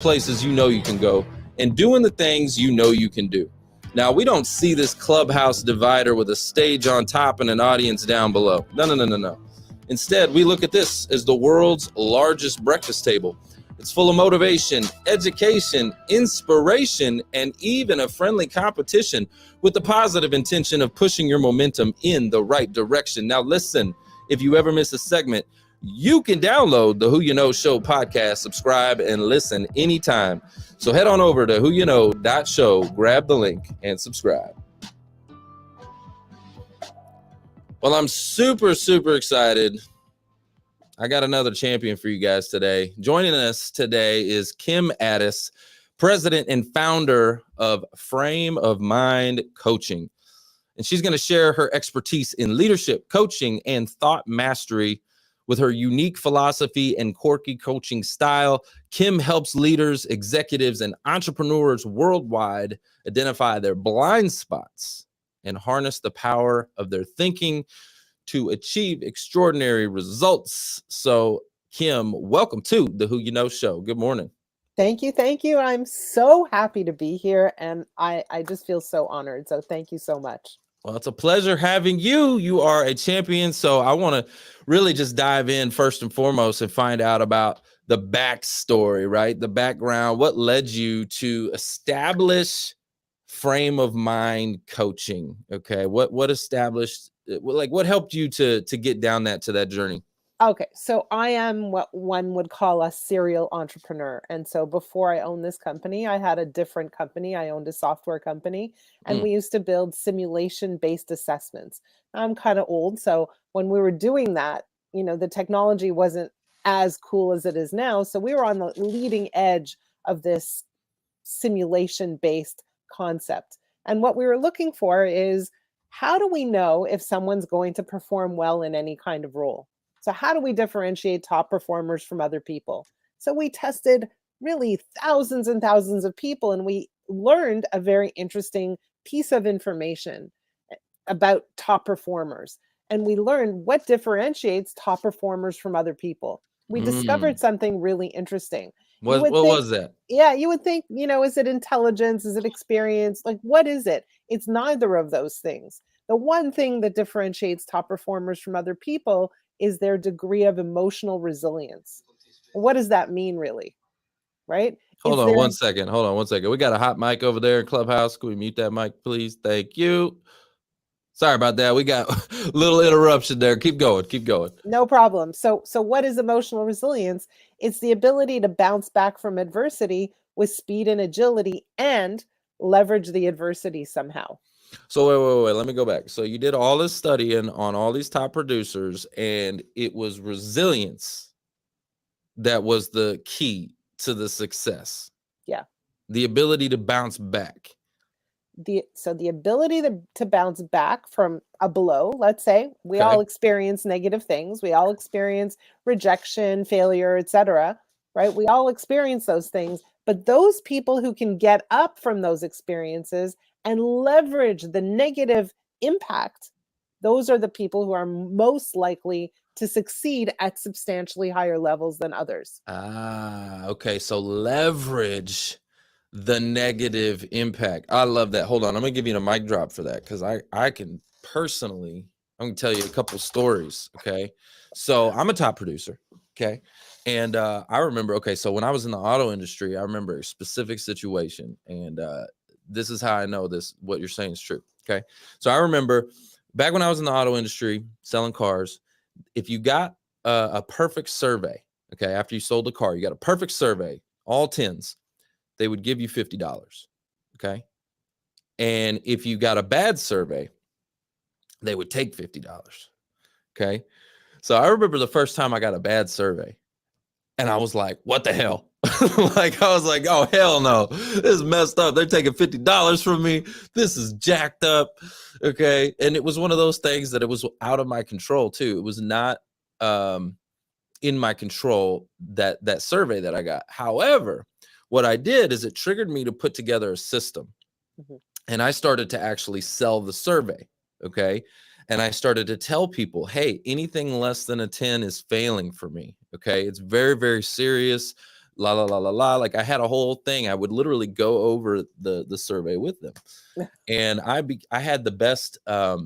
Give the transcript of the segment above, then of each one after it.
places you know you can go and doing the things you know you can do. Now, we don't see this clubhouse divider with a stage on top and an audience down below. No. Instead, we look at this as the world's largest breakfast table. It's full of motivation, education, inspiration, and even a friendly competition with the positive intention of pushing your momentum in the right direction. Now, listen, if you ever miss a segment, you can download the Who You Know Show podcast, subscribe, and listen anytime. So head on over to whoyouknow.show, grab the link, and subscribe. Well, I'm super excited. I got another champion for you guys today. Joining us today is Kim Ades, president and founder of Frame of Mind Coaching. And she's going to share her expertise in leadership, coaching, and thought mastery. With her unique philosophy and quirky coaching style, Kim helps leaders, executives, and entrepreneurs worldwide identify their blind spots and harness the power of their thinking to achieve extraordinary results. So, Kim, welcome to the Who You Know Show. Good morning. Thank you. I'm so happy to be here, and I just feel so honored. So thank you so much. Well, it's a pleasure having you. You are a champion. So I want to really just dive in first and foremost and find out about the backstory, right? The background, what led you to establish Frame of Mind Coaching? Okay. What established, like what helped you to get down to that journey? Okay. So I am what one would call a serial entrepreneur. And so before I owned this company, I had a different company. I owned a software company, and we used to build simulation-based assessments. I'm kind of old. So when we were doing that, the technology wasn't as cool as it is now. So we were on the leading edge of this simulation-based concept. And what we were looking for is, how do we know if someone's going to perform well in any kind of role? So how do we differentiate top performers from other people? So we tested really thousands and thousands of people, and we learned a very interesting piece of information about top performers. And we learned what differentiates top performers from other people. We discovered something really interesting. What was that? Yeah, you would think, is it intelligence? Is it experience? Like, what is it? It's neither of those things. The one thing that differentiates top performers from other people is their degree of emotional resilience. What does that mean, really? Right? Hold on one second. We got a hot mic over there in Clubhouse. Can we mute that mic, please? Thank you. Sorry about that. We got a little interruption there. Keep going. No problem. So what is emotional resilience? It's the ability to bounce back from adversity with speed and agility and leverage the adversity somehow. So wait. Let me go back. So you did all this studying on all these top producers, and it was resilience that was the key to the success. Yeah. The ability to bounce back. The ability to bounce back from a blow, let's say, we all experience negative things. We all experience rejection, failure, etc. Right? We all experience those things. But those people who can get up from those experiences and leverage the negative impact, those are the people who are most likely to succeed at substantially higher levels than others. Okay. So leverage the negative impact. I love that. Hold on. I'm going to give you a mic drop for that, because I can personally, I'm going to tell you a couple stories. Okay. So I'm a top producer. Okay. And I remember, so when I was in the auto industry, I remember a specific situation, and this is how I know what you're saying is true. Okay. So I remember back when I was in the auto industry selling cars, if you got a perfect survey, after you sold the car, you got a perfect survey, all 10s, they would give you $50. Okay. And if you got a bad survey, they would take $50. Okay. So I remember the first time I got a bad survey, and I was like, what the hell? I was like, oh, hell no. This is messed up. They're taking $50 from me. This is jacked up. Okay. And it was one of those things that it was out of my control too. It was not in my control, that survey that I got. However, what I did is it triggered me to put together a system. And I started to actually sell the survey. Okay. And I started to tell people, hey, anything less than a 10 is failing for me. Okay. It's very, very serious. la la la la la. Like I had a whole thing. I would literally go over the survey with them, and I had the best uh,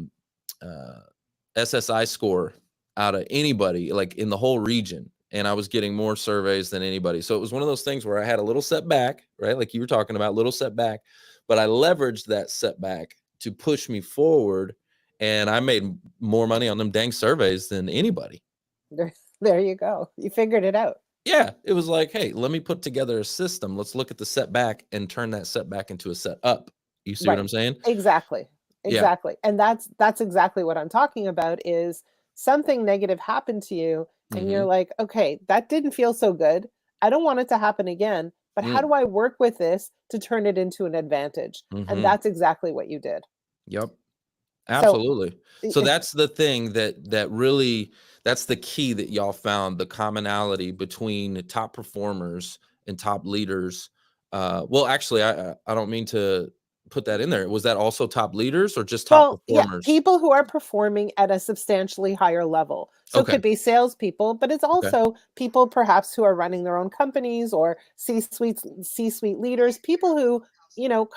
SSI score out of anybody like in the whole region, and I was getting more surveys than anybody. So it was one of those things where I had a little setback, right? Like you were talking about, little setback, but I leveraged that setback to push me forward, and I made more money on them dang surveys than anybody. There you go. You figured it out. Yeah, it was like, hey, let me put together a system. Let's look at the setback and turn that setback into a set up. You see what Right. I'm saying? Exactly. Yeah. Exactly. And that's exactly what I'm talking about is something negative happened to you and you're Hmm. like, okay, that didn't feel so good. I don't want it to happen again, but how do I work with this to turn it into an advantage? And Mm-hmm. that's exactly what you did. Yep. So Absolutely. So i- that's the thing that really, that's the key that y'all found, the commonality between the top performers and top leaders. Well, actually, I don't mean to put that in there. Was that also top leaders or just top Well, yeah, performers? people who are performing at a substantially higher level. So it Okay. could be salespeople, but it's Okay. also people perhaps who are running their own companies or C-suite leaders, people who,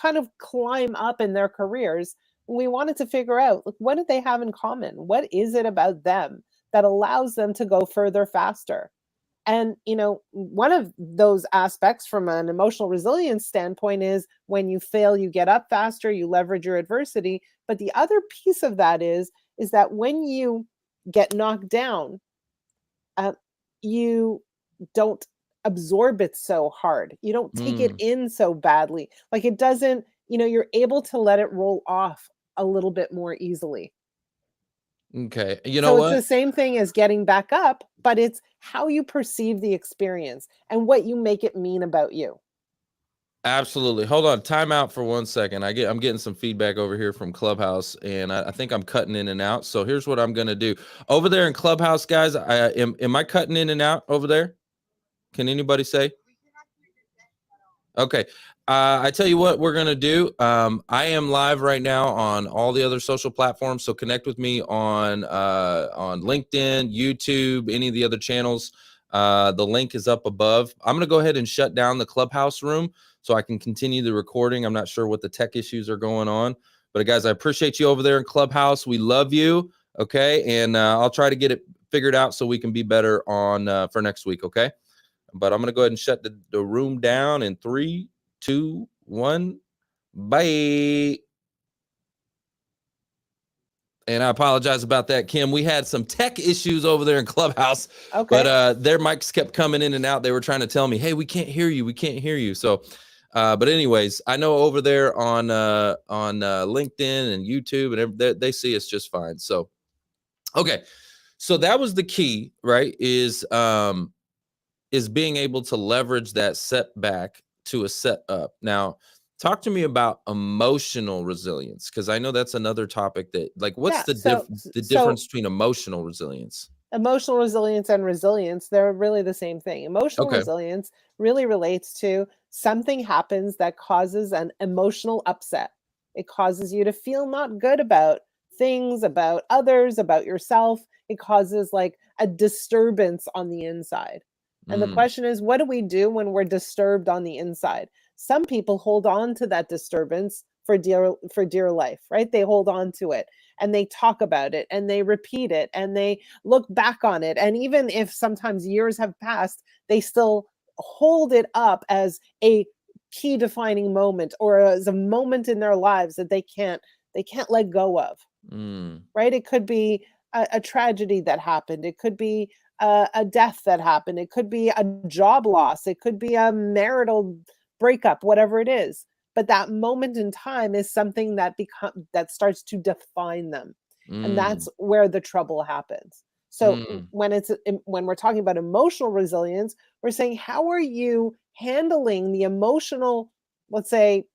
kind of climb up in their careers. We wanted to figure out, like, what do they have in common? What is it about them that allows them to go further faster? And, one of those aspects from an emotional resilience standpoint is when you fail, you get up faster, you leverage your adversity. But the other piece of that is that when you get knocked down, uh, you don't absorb it so hard. You don't take it Mm, in so badly. Like it doesn't, you're able to let it roll off a little bit more easily. okay. You know So it's the what? same thing as getting back up, but it's how you perceive the experience and what you make it mean about you. Absolutely. Hold on. Time out for 1 second. I'm getting some feedback over here from Clubhouse, and I think I'm cutting in and out. So here's what I'm gonna do. Over there in Clubhouse, guys, am I cutting in and out over there? Can anybody say? Okay. I tell you what we're gonna do. I am live right now on all the other social platforms, so connect with me on LinkedIn, YouTube, any of the other channels. The link is up above. I'm gonna go ahead and shut down the Clubhouse room so I can continue the recording. I'm not sure what the tech issues are going on, but guys, I appreciate you over there in Clubhouse. We love you. Okay, and I'll try to get it figured out so we can be better on for next week. Okay. But I'm going to go ahead and shut the room down in 3, 2, 1. Bye. And I apologize about that, Kim. We had some tech issues over there in Clubhouse, but Okay. their mics kept coming in and out. They were trying to tell me, "Hey, we can't hear you. We can't hear you." So, but anyways, I know over there on LinkedIn and YouTube and they see us just fine. So, okay, so that was the key, right? Is being able to leverage that setback to a setup. Now, talk to me about emotional resilience because I know that's another topic that, like, what's Yeah. the the So difference between emotional resilience? emotional resilience and resilience, they're really the same thing. Emotional Okay. resilience really relates to something happens that causes an emotional upset. It causes you to feel not good about things, about others, about yourself. It causes like a disturbance on the inside. And the Mm, question is, what do we do when we're disturbed on the inside? Some people hold on to that disturbance for dear life, right? They hold on to it and they talk about it and they repeat it and they look back on it. And even if sometimes years have passed, they still hold it up as a key defining moment or as a moment in their lives that they can't let go of, mm, right? It could be a tragedy that happened. It could be a death that happened. It could be a job loss. It could be a marital breakup, whatever it is. But that moment in time is something that starts to define them, and mm, that's where the trouble happens. So mm. when we're talking about emotional resilience, we're saying how are you handling the emotional, let's say,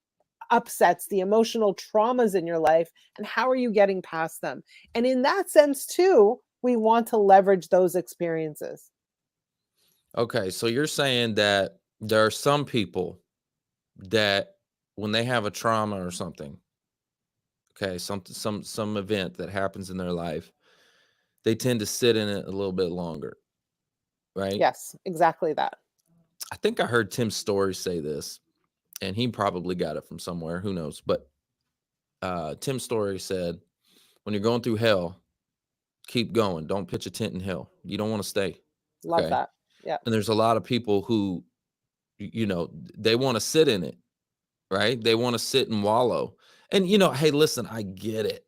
upsets, the emotional traumas in your life, and how are you getting past them? And in that sense, too, we want to leverage those experiences. Okay, so you're saying that there are some people that when they have a trauma or something, okay, some event that happens in their life, they tend to sit in it a little bit longer, right? Yes, exactly that. I think I heard Tim Story say this, and he probably got it from somewhere. Who knows? But Tim Story said, when you're going through hell, keep going. Don't pitch a tent in hell. You don't want to stay. Love Okay. that. Yeah. And there's a lot of people who, they want to sit in it, right? They want to sit and wallow. And, hey, listen, I get it.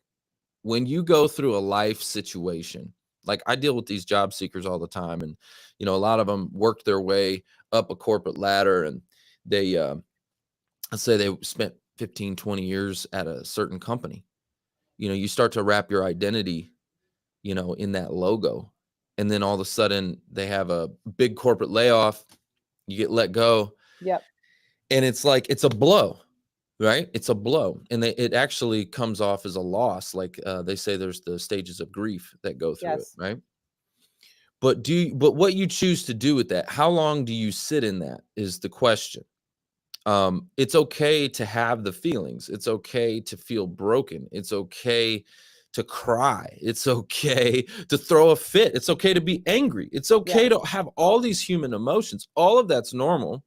When you go through a life situation, like I deal with these job seekers all the time, and, a lot of them work their way up a corporate ladder, and they, let's say they spent 15, 20 years at a certain company. You start to wrap your identity, in that logo. And then all of a sudden they have a big corporate layoff, you get let go. Yep. And it's like, it's a blow, right? It's a blow. And it actually comes off as a loss. Like they say there's the stages of grief that go through it, Yes. right? But what you choose to do with that, how long do you sit in that is the question. It's okay to have the feelings. It's okay to feel broken. It's okay to cry. It's okay to throw a fit. It's okay to be angry. It's okay to have all these human emotions. All of that's normal.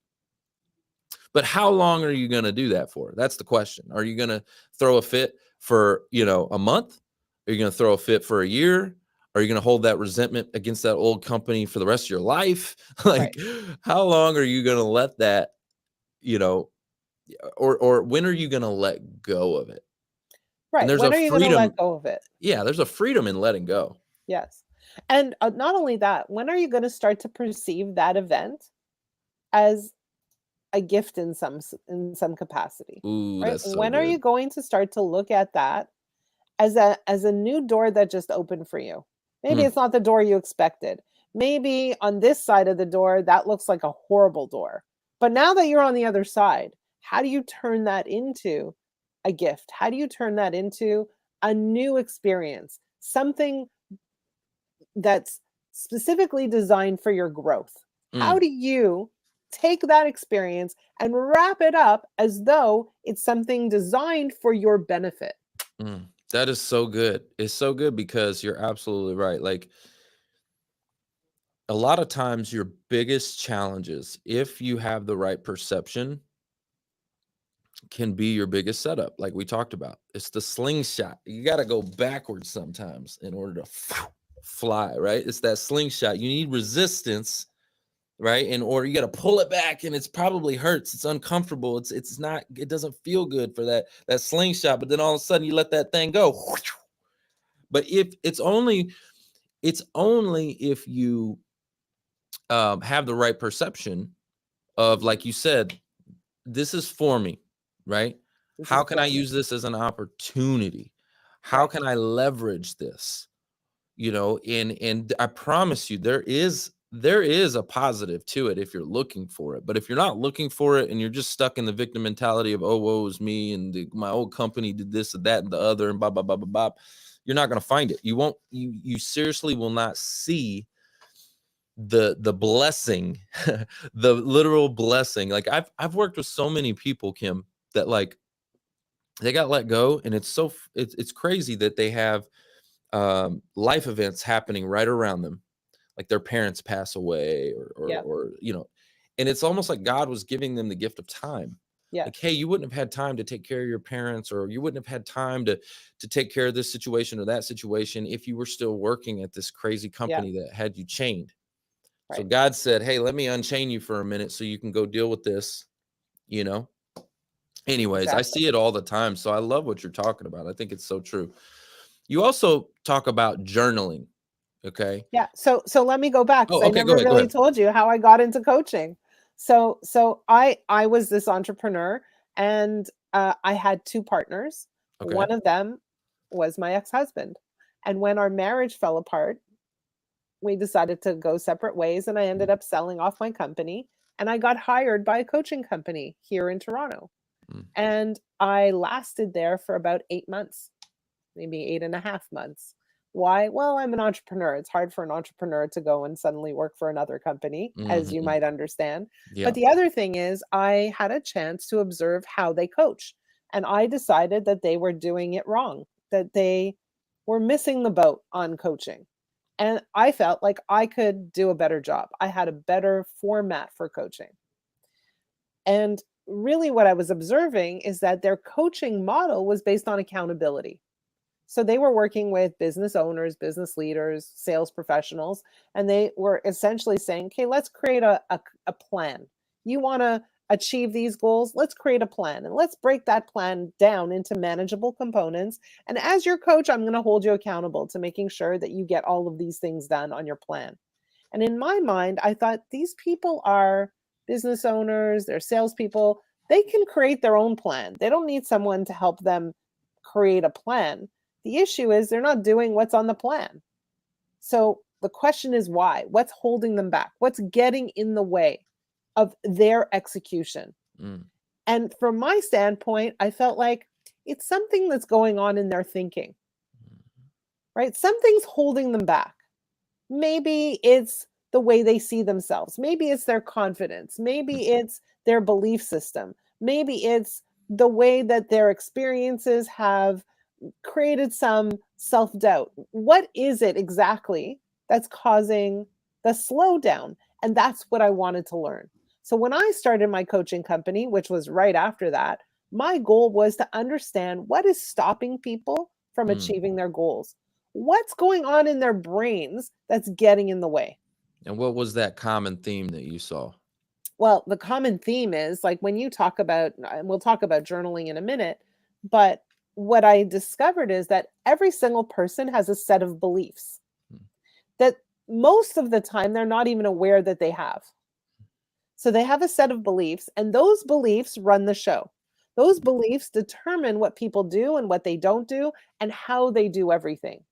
But how long are you going to do that for? That's the question. Are you going to throw a fit for, a month? Are you going to throw a fit for a year? Are you going to hold that resentment against that old company for the rest of your life? Like, how long are you going to let that, or when are you going to let go of it? Right. And there's When a are you going to freedom. let go of it? Yeah, there's a freedom in letting go. Yes. And not only that, when are you going to start to perceive that event as a gift in some capacity? Ooh, Right? that's so When are you good. going to start to look at that as a new door that just opened for you? Maybe it's not the door you expected. Maybe on this side of the door that looks like a horrible door. But now that you're on the other side, how do you turn that into a gift? How do you turn that into a new experience? Something that's specifically designed for your growth. How do you take that experience and wrap it up as though it's something designed for your benefit? That is so good. It's so good because you're absolutely right. Like, a lot of times your biggest challenges, if you have the right perception, can be your biggest setup. Like we talked about, it's the slingshot. You got to go backwards sometimes in order to fly, right? It's that slingshot. You need resistance, right? In order, you got to pull it back, and it's probably hurts. It's uncomfortable. It's not, it doesn't feel good for that slingshot, but then all of a sudden you let that thing go. But if it's only if you have the right perception of, like you said, this is for me, right? How can I use this as an opportunity? How can I leverage this? And I promise you, there is a positive to it if you're looking for it. But if you're not looking for it and you're just stuck in the victim mentality of, oh, woe is me, and my old company did this and that and the other, and blah blah blah blah blah, you're not going to find it. You won't. You seriously will not see the blessing, the literal blessing. Like I've worked with so many people, Kim, that like they got let go, and it's crazy that they have life events happening right around them, like their parents pass away, or and it's almost like God was giving them the gift of time. Like, hey, you wouldn't have had time to take care of your parents, or you wouldn't have had time to take care of this situation or that situation if you were still working at this crazy company that had you chained. So God said, hey, let me unchain you for a minute so you can go deal with this, Anyways, I see it all the time. So I love what you're talking about. I think it's so true. You also talk about journaling. Okay. Yeah. So let me go back, because Oh, I okay. never Go really ahead. told you how I got into coaching. So I was this entrepreneur, and I had two partners. Okay. One of them was my ex-husband. And when our marriage fell apart, we decided to go separate ways, and I ended up selling off my company, and I got hired by a coaching company here in Toronto. And I lasted there for about 8 months, maybe 8.5 months. Why? Well, I'm an entrepreneur. It's hard for an entrepreneur to go and suddenly work for another company, as you might understand. Yeah. But the other thing is, I had a chance to observe how they coach. And I decided that they were doing it wrong, that they were missing the boat on coaching. And I felt like I could do a better job. I had a better format for coaching. And really what I was observing is that their coaching model was based on accountability. So they were working with business owners, business leaders, sales professionals, and they were essentially saying, okay, let's create a plan. You want to achieve these goals? Let's create a plan and let's break that plan down into manageable components. And as your coach, I'm going to hold you accountable to making sure that you get all of these things done on your plan. And in my mind, I thought these people are business owners, they're salespeople. They can create their own plan. They don't need someone to help them create a plan. The issue is they're not doing what's on the plan. So the question is why? What's holding them back? What's getting in the way of their execution? Mm. And from my standpoint, I felt like it's something that's going on in their thinking, right? Something's holding them back. Maybe it's the way they see themselves. Maybe it's their confidence. Maybe it's their belief system. Maybe it's the way that their experiences have created some self-doubt. What is it exactly that's causing the slowdown? And that's what I wanted to learn. So when I started my coaching company, which was right after that, my goal was to understand what is stopping people from Mm. achieving their goals. What's going on in their brains that's getting in the way? And what was that common theme that you saw? Well, the common theme is like when you talk about, and we'll talk about journaling in a minute, but what I discovered is that every single person has a set of beliefs Hmm. that most of the time they're not even aware that they have. So they have a set of beliefs, and those beliefs run the show. Those beliefs determine what people do and what they don't do and how they do everything.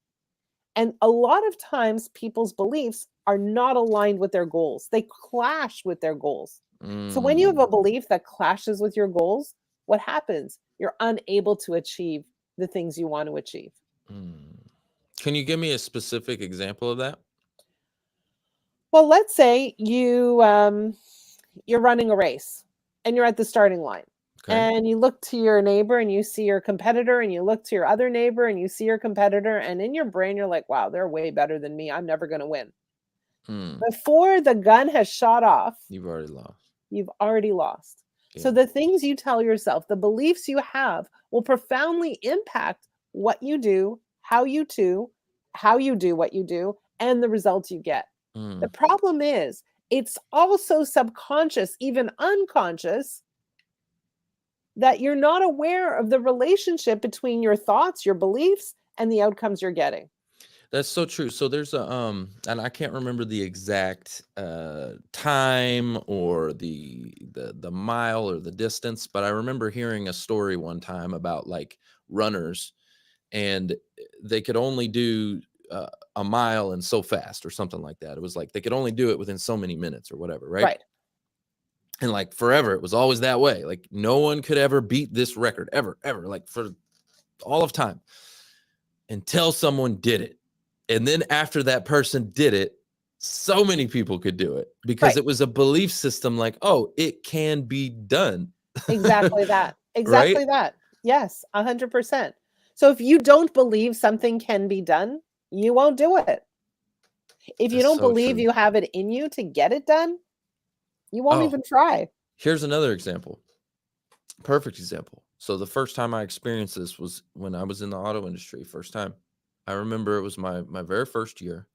And a lot of times people's beliefs are not aligned with their goals. They clash with their goals. So when you have a Mm. belief that clashes with your goals, what happens? You're unable to achieve the things you want to achieve. Mm. Can you give me a specific example of that? Well, let's say you're running a race and you're at the starting line. Okay. And you look to your neighbor and you see your competitor, and you look to your other neighbor and you see your competitor, and in your brain you're like, wow, they're way better than me. I'm never going to win. Mm. Before the gun has shot off, You've already lost. you've already lost. So Yeah. the things you tell yourself, the beliefs you have will profoundly impact what you do, how you do what you do, and the results you get. The Mm. problem is it's also subconscious, even unconscious, that you're not aware of the relationship between your thoughts, your beliefs, and the outcomes you're getting. That's so true. So there's a and I can't remember the exact time or the mile or the distance, but I remember hearing a story one time about like runners, and they could only do a mile and so fast or something like that. It was like they could only do it within so many minutes or whatever, right? Right. And like forever, it was always that way. Like no one could ever beat this record ever, like for all of time until someone did it. And then after that person did it, so many people could do it because Right. it was a belief system like, oh, it can be done. Exactly that. Right? Exactly that. Yes, 100%. So if you don't believe something can be done, you won't do it. If you That's don't so believe true. you have it in you to get it done, you won't Oh, even try. here's another example. Perfect example. So the first time I experienced this was when I was in the auto industry. First time. I remember it was my very first year.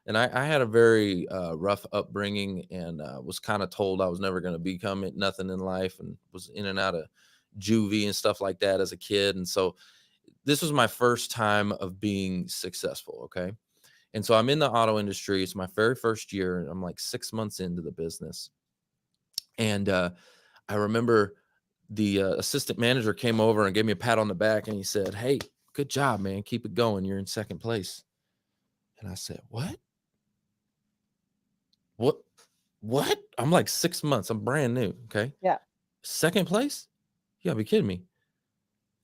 And I had a very rough upbringing, and was kind of told I was never going to become it, nothing in life, and was in and out of juvie and stuff like that as a kid. And so this was my first time of being successful. Okay. And so I'm in the auto industry. It's my very first year, and I'm like 6 months into the business. And I remember the assistant manager came over and gave me a pat on the back, and he said, "Hey, good job, man. Keep it going. You're in second place." And I said, "What? What? What?" I'm like 6 months. I'm brand new. Okay. Yeah. Second place? You gotta be kidding me.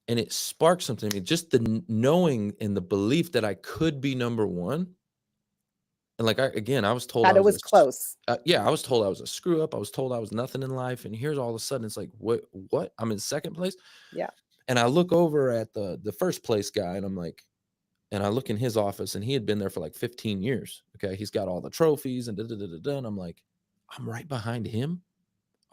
And it sparked something in me. Just the knowing and the belief that I could be number one. And like I was told That I it was was close. yeah, I was told I was a screw up. I was told I was nothing in life. And here's all of a sudden it's like, what? I'm in second place. Yeah. And I look over at the first place guy, and I'm like, and I look in his office, and he had been there for like 15 years. Okay. He's got all the trophies and da da da da da. And I'm like, I'm right behind him.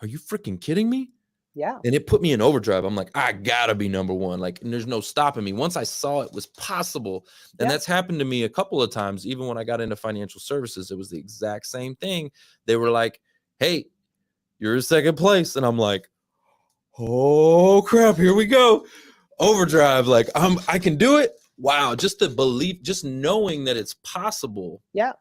are you freaking kidding me? Yeah. And it put me in overdrive. I'm like, I gotta be number one. Like, and there's no stopping me. Once I saw it was possible, and Yeah. that's happened to me a couple of times, even when I got into financial services, it was the exact same thing. They were like, hey, you're in second place. And I'm like, oh crap, here we go. Overdrive. Like, I can do it. Wow. Just the belief, just knowing that it's possible. Yeah.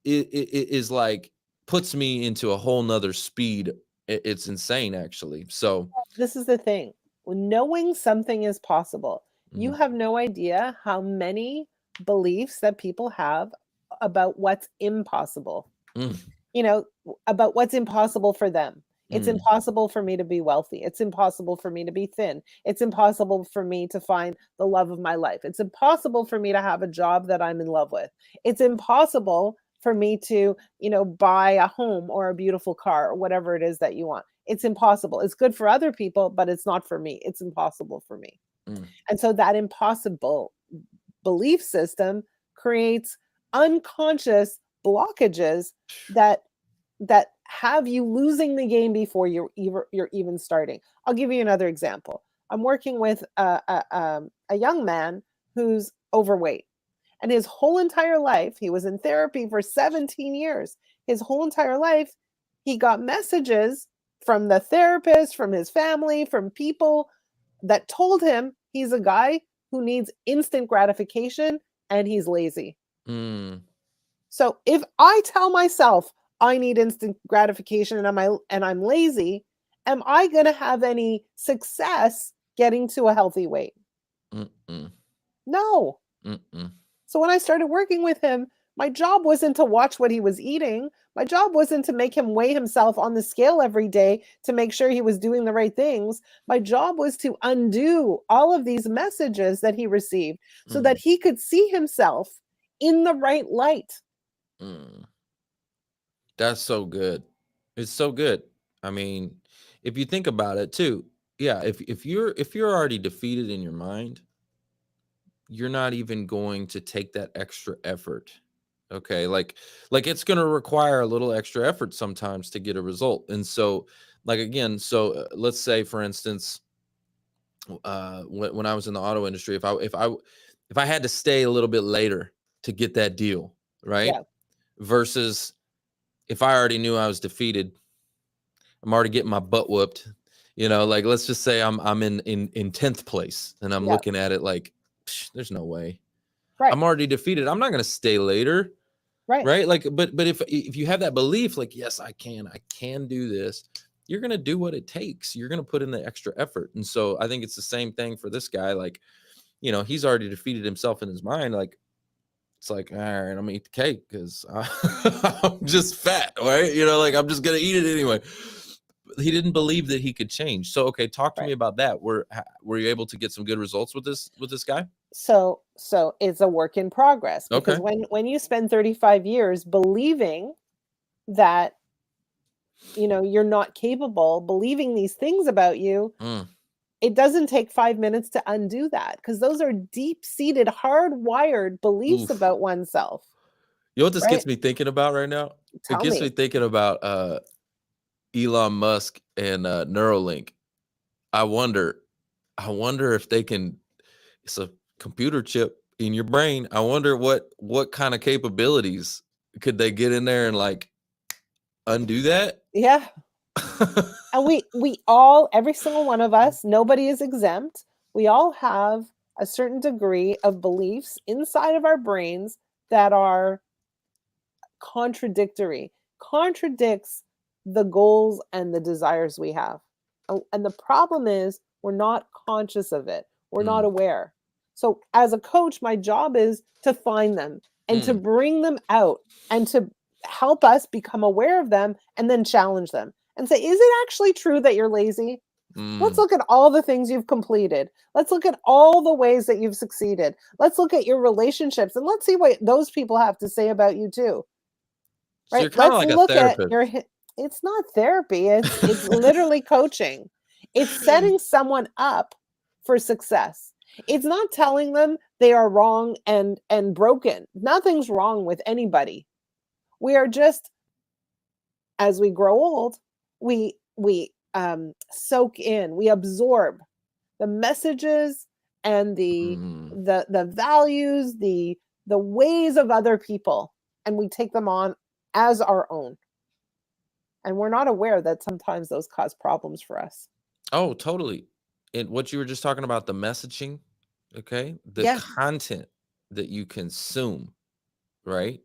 It is like puts me into a whole nother speed. It's insane, actually. So This is the thing. Knowing something is possible, you mhm. have no idea how many beliefs that people have about what's impossible. Mm, You know, about what's impossible for them. It's mm, impossible for me to be wealthy. It's impossible for me to be thin. It's impossible for me to find the love of my life. It's impossible for me to have a job that I'm in love with. It's impossible for me to, buy a home or a beautiful car or whatever it is that you want. It's impossible. It's good for other people, but it's not for me. It's impossible for me. mm, And so that impossible belief system creates unconscious blockages that have you losing the game before you're even starting. I'll give you another example. I'm working with a young man who's overweight, and his whole entire life, he was in therapy for 17 years. His whole entire life, he got messages from the therapist, from his family, from people that told him he's a guy who needs instant gratification and he's lazy. mm, So if I tell myself I need instant gratification and I'm lazy, am I going to have any success getting to a healthy weight? mm, mm, No. mm, mm. So when I started working with him, my job wasn't to watch what he was eating. My job wasn't to make him weigh himself on the scale every day to make sure he was doing the right things. My job was to undo all of these messages that he received so that Mm, he could see himself in the right light. mm. That's so good. It's so good. I mean, if you think about it too, yeah, if you're already defeated in your mind, you're not even going to take that extra effort. Okay? Like it's going to require a little extra effort sometimes to get a result. And so like again, so let's say for instance, when I was in the auto industry, if I had to stay a little bit later to get that deal, right? Yeah. Versus if I already knew I was defeated, I'm already getting my butt whooped. Like let's just say I'm in 10th place and I'm Yeah. looking at it like, there's no way. Right. I'm already defeated. I'm not gonna stay later. Right. Right. Like, but if you have that belief, like, yes, I can do this, you're gonna do what it takes. You're gonna put in the extra effort. And so I think it's the same thing for this guy. Like, he's already defeated himself in his mind. Like, it's like, all right, I'm gonna eat the cake because I'm just fat, right? Like I'm just gonna eat it anyway. He didn't believe that he could change. So, okay, talk to Right. me about that. Were you able to get some good results with this guy? So it's a work in progress, because Okay. when you spend 35 years believing that you're not capable, believing these things about you, Mm. it doesn't take 5 minutes to undo that, because those are deep-seated, hardwired beliefs Oof. about oneself, You know what this right? gets me thinking about right now? It Tell gets me me. thinking about Elon Musk and Neuralink. I wonder, I wonder if they can. It's a computer chip in your brain. I wonder what kind of capabilities could they get in there and like undo that? Yeah. And we all, every single one of us, nobody is exempt. We all have a certain degree of beliefs inside of our brains that are contradicts the goals and the desires we have. And the problem is we're not conscious of it. We're not Mm, aware. So as a coach, my job is to find them and to mm, bring them out and to help us become aware of them and then challenge them and say, is it actually true that you're lazy? Let's mm. look at all the things you've completed. Let's look at all the ways that you've succeeded. Let's look at your relationships and let's see what those people have to say about you too. So Right? you're kind of Let's like a look at therapist. it's not therapy. It's literally coaching. It's setting someone up for success. It's not telling them they are wrong and broken. Nothing's wrong with anybody. We are just, as we grow old, we soak in, we absorb the messages and Mm. the values, the ways of other people, and we take them on as our own. And we're not aware that sometimes those cause problems for us. Oh, totally. And what you were just talking about, the messaging, okay? The Yeah, content that you consume, right?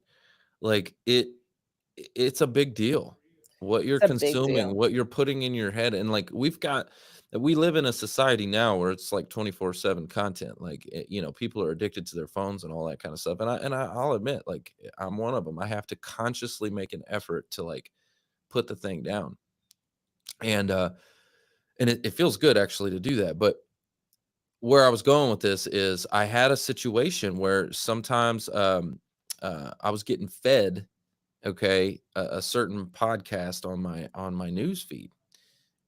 Like it's a big deal. What you're it's a big consuming, deal. what you're putting in your head, and like we live in a society now where it's like 24/7 content. Like people are addicted to their phones and all that kind of stuff. I'll admit, like I'm one of them. I have to consciously make an effort to like put the thing down. And it feels good actually to do that. But where I was going with this is I had a situation where sometimes I was getting fed, okay, a certain podcast on my news feed,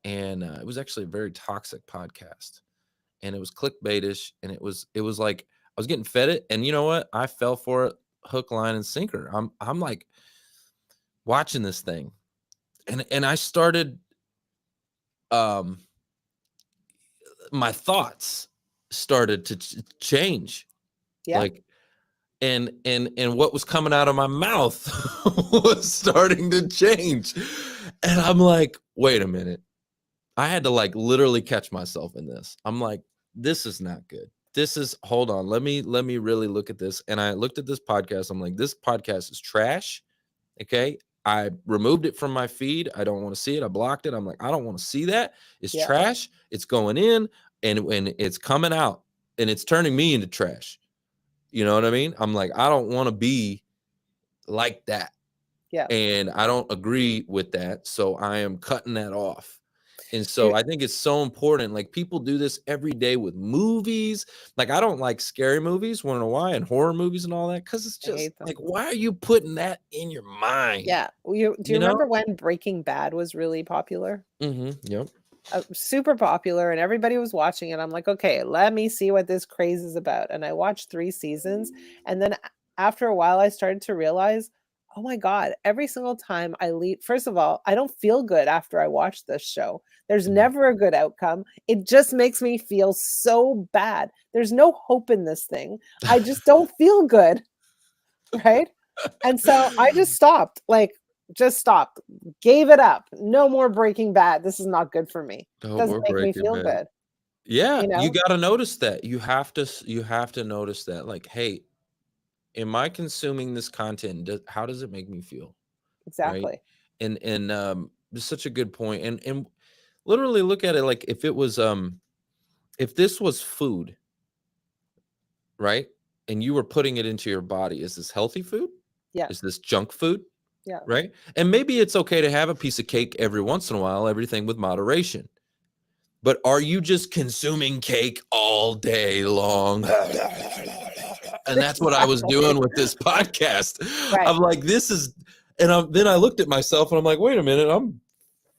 and it was actually a very toxic podcast, and it was clickbaitish, and it was like I was getting fed it, and you know what? I fell for it, hook, line, and sinker. I'm like watching this thing, and I started um my thoughts started to change, Yeah, like and what was coming out of my mouth was starting to change, and I'm like, wait a minute. I had to like literally catch myself in this. I'm like, this is not good. This is hold on. Let me really look at this. And I looked at this podcast. I'm like, this podcast is trash. Okay. I removed it from my feed. I don't want to see it. I blocked it. I'm like, I don't want to see that. It's yeah, trash. It's going in and when it's coming out and it's turning me into trash. You know what I mean? I'm like, I don't want to be like that. yeah. And I don't agree with that. So I am cutting that off. And Do so I think it's so important. Like people do this every day with movies. Like I don't like scary movies, wanna know why, and horror movies and all that, because it's I just hate them. like, why are you putting that in your mind? Yeah. Well, do you You know? remember when Breaking Bad was really popular? Yep. Super popular, and everybody was watching it. I'm like, okay, let me see what this craze is about. And I watched 3 seasons, and then after a while, I started to realize, oh my god, every single time I leave, first of all, I don't feel good after I watch this show. There's Mhm. never a good outcome. It just makes me feel so bad. There's no hope in this thing. I just don't feel good, right? And so I just stopped, like, just stopped, gave it up. No more Breaking Bad. This is not good for me. Oh, Doesn't we're make me Breaking feel Bad. good, Yeah, you you know? gotta notice that. You have to notice that, like, hey, am I consuming this content? How does it make me feel? Right? Exactly. And it's such a good point. And literally look at it like if this was food, right? And you were putting it into your body, is this healthy food? Yeah, Is this junk food? yeah. Right? And maybe it's okay to have a piece of cake every once in a while, everything with moderation. But are you just consuming cake all day long? And that's what I was doing Exactly. with this podcast. Right. I'm like, this is, and then I looked at myself and I'm like, wait a minute, I'm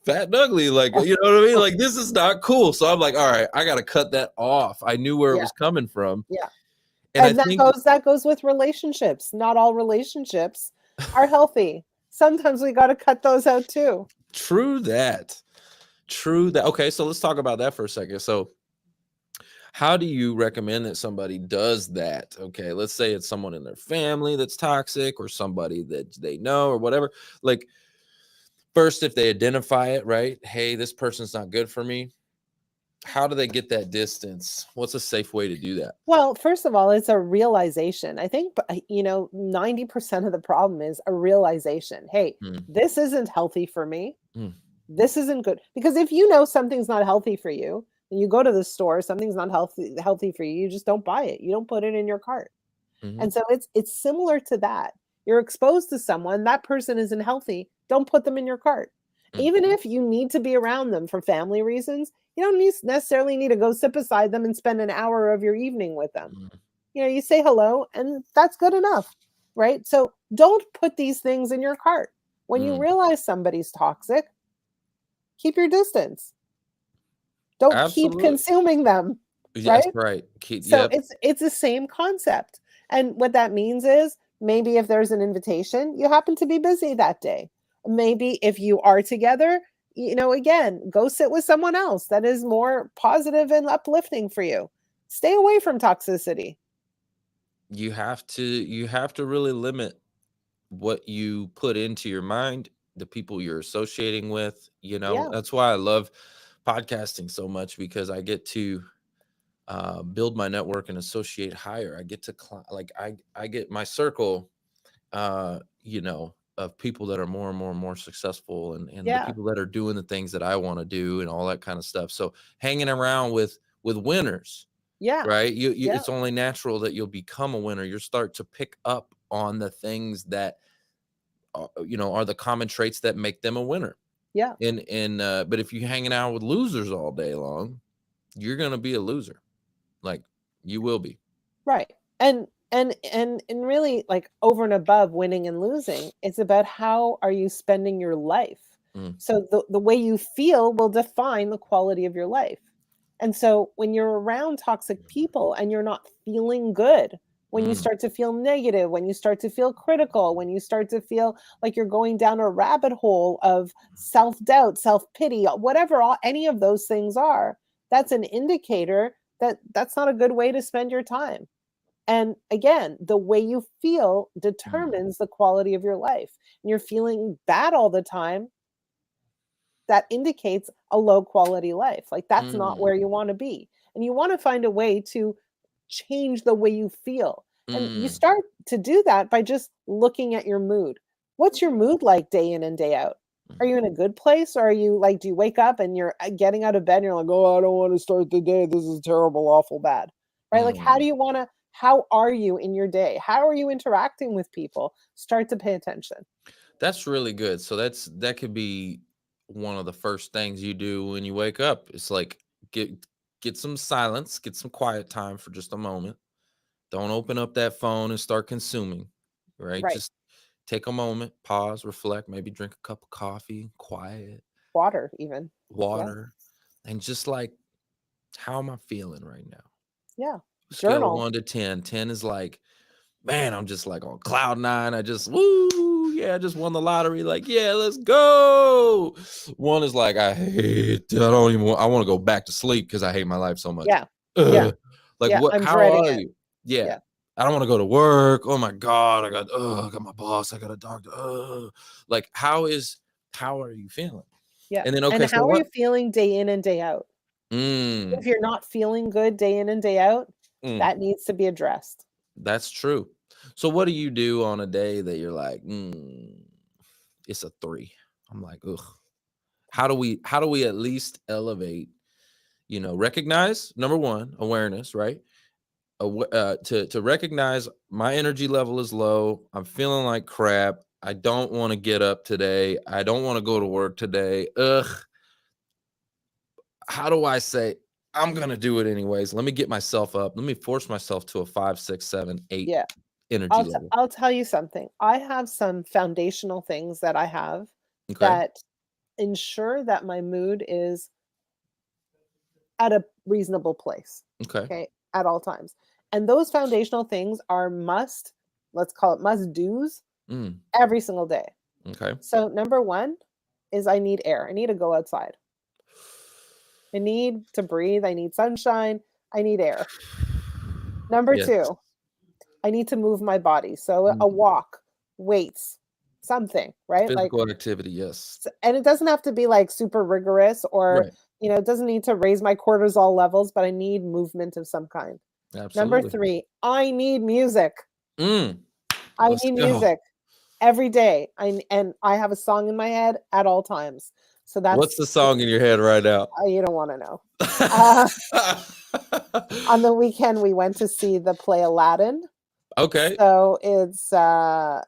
fat and ugly. Like, you know what I mean? Like, this is not cool. So I'm like, all right, I got to cut that off. I knew where it Yeah, was coming from. yeah. And I And think that goes with relationships. Not all relationships are healthy. Sometimes we gotta cut those out too. true that. True that. Okay, so let's talk about that for a second. So, how do you recommend that somebody does that? Okay, let's say it's someone in their family that's toxic or somebody that they know or whatever. Like, first, if they identify it, right? Hey, this person's not good for me. How do they get that distance? What's a safe way to do that? Well, first of all, it's a realization. I think, 90% of the problem is a realization. Hey, Mm, this isn't healthy for me. mm, This isn't good. Because if you know something's not healthy for you, and you go to the store, something's not healthy for you, you just don't buy it. You don't put it in your cart. mhm, And so it's similar to that. You're exposed to someone, that person isn't healthy, don't put them in your cart. mm, Even if you need to be around them for family reasons, you don't necessarily need to go sit beside them and spend an hour of your evening with them. mm, You say hello and that's good enough, right? So don't put these things in your cart. When you mm. realize somebody's toxic, keep your distance. Don't keep Absolutely. consuming them, Yes, right? right. So Yep. it's the same concept. And what that means is maybe if there's an invitation, you happen to be busy that day. Maybe if you are together, again, go sit with someone else that is more positive and uplifting for you. Stay away from toxicity. You have to really limit what you put into your mind, the people you're associating with. Yeah. That's why I love podcasting so much, because I get to build my network and associate higher. I get to like I get my circle, of people that are more and more and more successful, and the Yeah. people that are doing the things that I want to do and all that kind of stuff. So hanging around with winners, Yeah. right? You Yeah. it's only natural that you'll become a winner. You'll start to pick up on the things that are the common traits that make them a winner. Yeah. And but if you're hanging out with losers all day long, you're gonna be a loser. Like, you will be. Right. And really, like, over and above winning and losing, it's about how are you spending your life. Mm, So the way you feel will define the quality of your life. And so when you're around toxic people and you're not feeling good, when you mm, start to feel negative, when you start to feel critical, when you start to feel like you're going down a rabbit hole of self-doubt, self-pity, whatever any of those things are, that's an indicator that that's not a good way to spend your time. And again, the way you feel mm, determines the quality of your life. And you're feeling bad all the time, that indicates a low quality life. Like, that's not mm, where you want to be. And you want to find a way to change the way you feel. And you mm, start to do that by just looking at your mood. What's your mood like day in and day out? Are you in a good place? Or are you like, do you wake up and you're getting out of bed and you're like, oh, I don't want to start the day. This is terrible, awful, bad. Right? Like, mm. how are you in your day? How are you interacting with people? Start to pay attention. That's really good. So that could be one of the first things you do when you wake up. It's like, get some silence, get some quiet time for just a moment. Don't open up that phone and start consuming, right? Right. Just take a moment, pause, reflect, maybe drink a cup of coffee, quiet, Water, even. Yeah. water, and just like, how am I feeling right now? Yeah. Scale of Journal. 1 to 10. 10 is like, man, I'm just like on cloud nine. I just, woo, yeah, I just won the lottery. Like, yeah, let's go. 1 is like, I hate, I don't even want, I want to go back to sleep because I hate my life so much. Yeah. Yeah. Ugh. Like, Yeah. what, I'm how dreading are it. you? Yeah. Yeah. I don't want to go to work. Oh my God. I got my boss. I got a doctor. Like, how are you feeling? Yeah. And then, And okay, so how are you what? feeling day in and day out? If Mm, you're not feeling good day in and day out, mm, that needs to be addressed. that's true. So what do you do on a day that you're like, it's a 3? I'm like, ugh. How do we at least elevate, recognize, number 1, awareness, right? To recognize my energy level is low. I'm feeling like crap. I don't want to get up today. I don't want to go to work today. Ugh. How do I say, I'm gonna do it anyways? Let me get myself up. Let me force myself to a 5, 6, 7, 8 Yeah. energy level. I'll tell you something. I have some foundational things that I have Okay. that ensure that my mood is at a reasonable place. Okay. Okay, at all times. And those foundational things are let's call it must do's Mm, every single day. okay. So number 1 is I need air. I need to go outside. I need to breathe. I need sunshine. I need air. Number Yes. 2, I need to move my body. So a Mm, walk, weights, something, right? Like, physical activity. Yes. and it doesn't have to be like super rigorous, or, Right. it doesn't need to raise my cortisol levels, but I need movement of some kind. Number Absolutely. 3, I need music. Mm, I let's need go. music every day. And I have a song in my head at all times. So What's that's the song in your head right now? you don't want to know. Uh, on the weekend, we went to see the play Aladdin. Okay. So it's a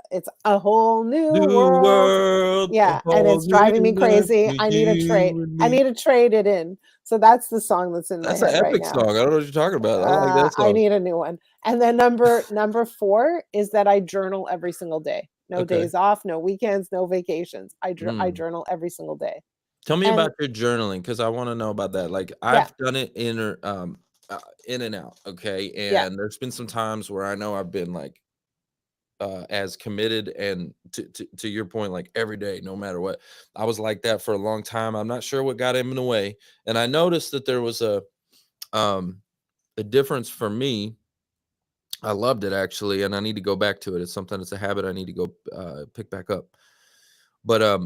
whole new New world. world, a Yeah, and whole it's new driving me life crazy. for you and I me. need to trade it in. So that's the song that's in my That's an head right epic now. song. I don't know what you're talking about. I like that I song. need a new one. And then number 4 is that I journal every single day. No Okay. days off, no weekends, no vacations. I Mm. journal every single day. Tell me And about your journaling, because I want to know about that. Like, yeah, I've done it in and out. Okay. yeah, And there's been some times where I know I've been like as committed and to your point, like every day, no matter what. I was like that for a long time. I'm not sure what got him in the way. And I noticed that there was a difference for me. I loved it actually, and I need to go back to it. It's something, it's a habit I need to go pick back up. But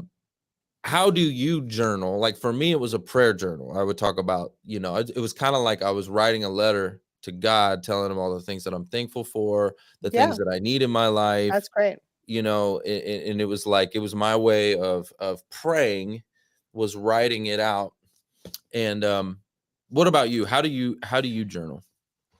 how do you journal? Like for me, it was a prayer journal. I would talk about, it was kind of like I was writing a letter to God, telling him all the things that I'm thankful for, the things Yeah, that I need in my life, that's great. and it was like, it was my way of praying, was writing it out. And what about you? How do you journal?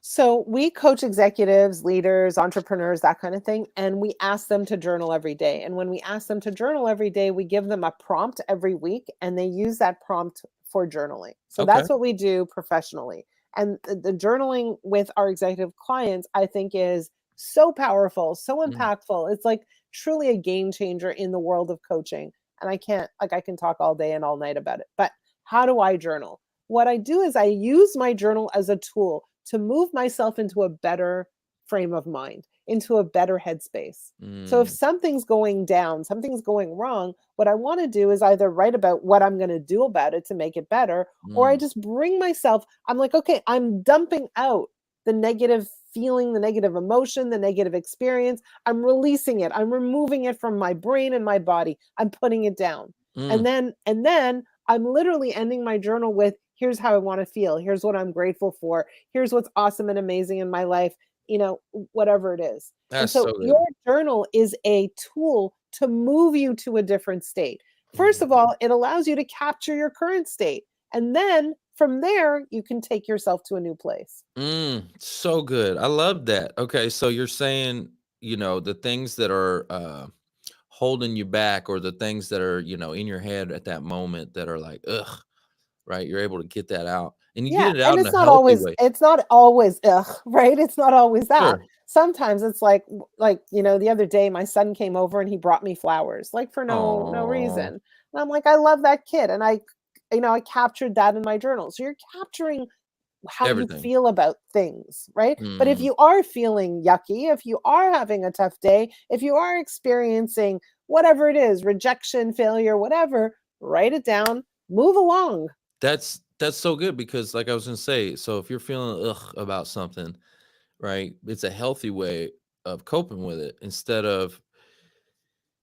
So we coach executives, leaders, entrepreneurs, that kind of thing, and we ask them to journal every day. And when we ask them to journal every day, we give them a prompt every week, and they use that prompt for journaling. So Okay. that's what we do professionally. And the journaling with our executive clients, I think, is so powerful, so Mm, impactful. It's like truly a game changer in the world of coaching. And I can talk all day and all night about it. But how do I journal? What I do is I use my journal as a tool to move myself into a better frame of mind, into a better headspace. So if mm, something's going down, something's going wrong, what I want to do is either write about what I'm going to do about it to make it better, or I mm, just bring myself, I'm like, okay, I'm dumping out the negative feeling, the negative emotion, the negative experience. I'm releasing it. I'm removing it from my brain and my body. I'm putting it down. mm. And then I'm literally ending my journal with, here's how I want to feel. Here's what I'm grateful for. Here's what's awesome and amazing in my life, whatever it is. And That's so so your good. journal is a tool to move you to a different state. First of Mm. all, it allows you to capture your current state. And then from there, you can take yourself to a new place. So good. I love that. Okay, so you're saying, the things that are holding you back, or the things that are, in your head at that moment that are like, ugh, right? You're able to get that out, and you Yeah, get it and out in a healthy way. it's not always ugh, right? It's not always that. Sure. Sometimes it's like, the other day my son came over and he brought me flowers, like for no reason. Oh, And I'm like, I love that kid. And I captured that in my journal. So you're capturing how you everything. feel about things, right? But if Mm, you are feeling yucky, if you are having a tough day, if you are experiencing whatever it is, rejection, failure, whatever, write it down, move along. that's so good, because like I was gonna say, so if you're feeling ugh about something, right? It's a healthy way of coping with it, instead of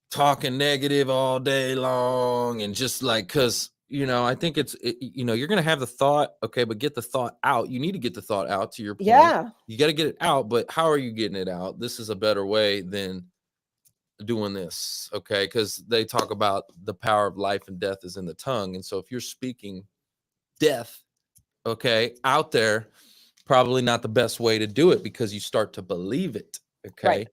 talking negative all day long, and just like, because I think you're gonna have the thought, okay, but get the thought out. You need to get the thought out, to your point. Yeah, You got to get it out, but how are you getting it out? This is a better way than doing this, okay? Because they talk about the power of life and death is in the tongue, and so if you're speaking death, okay, out there, probably not the best way to do it, because you start to believe it, right. okay?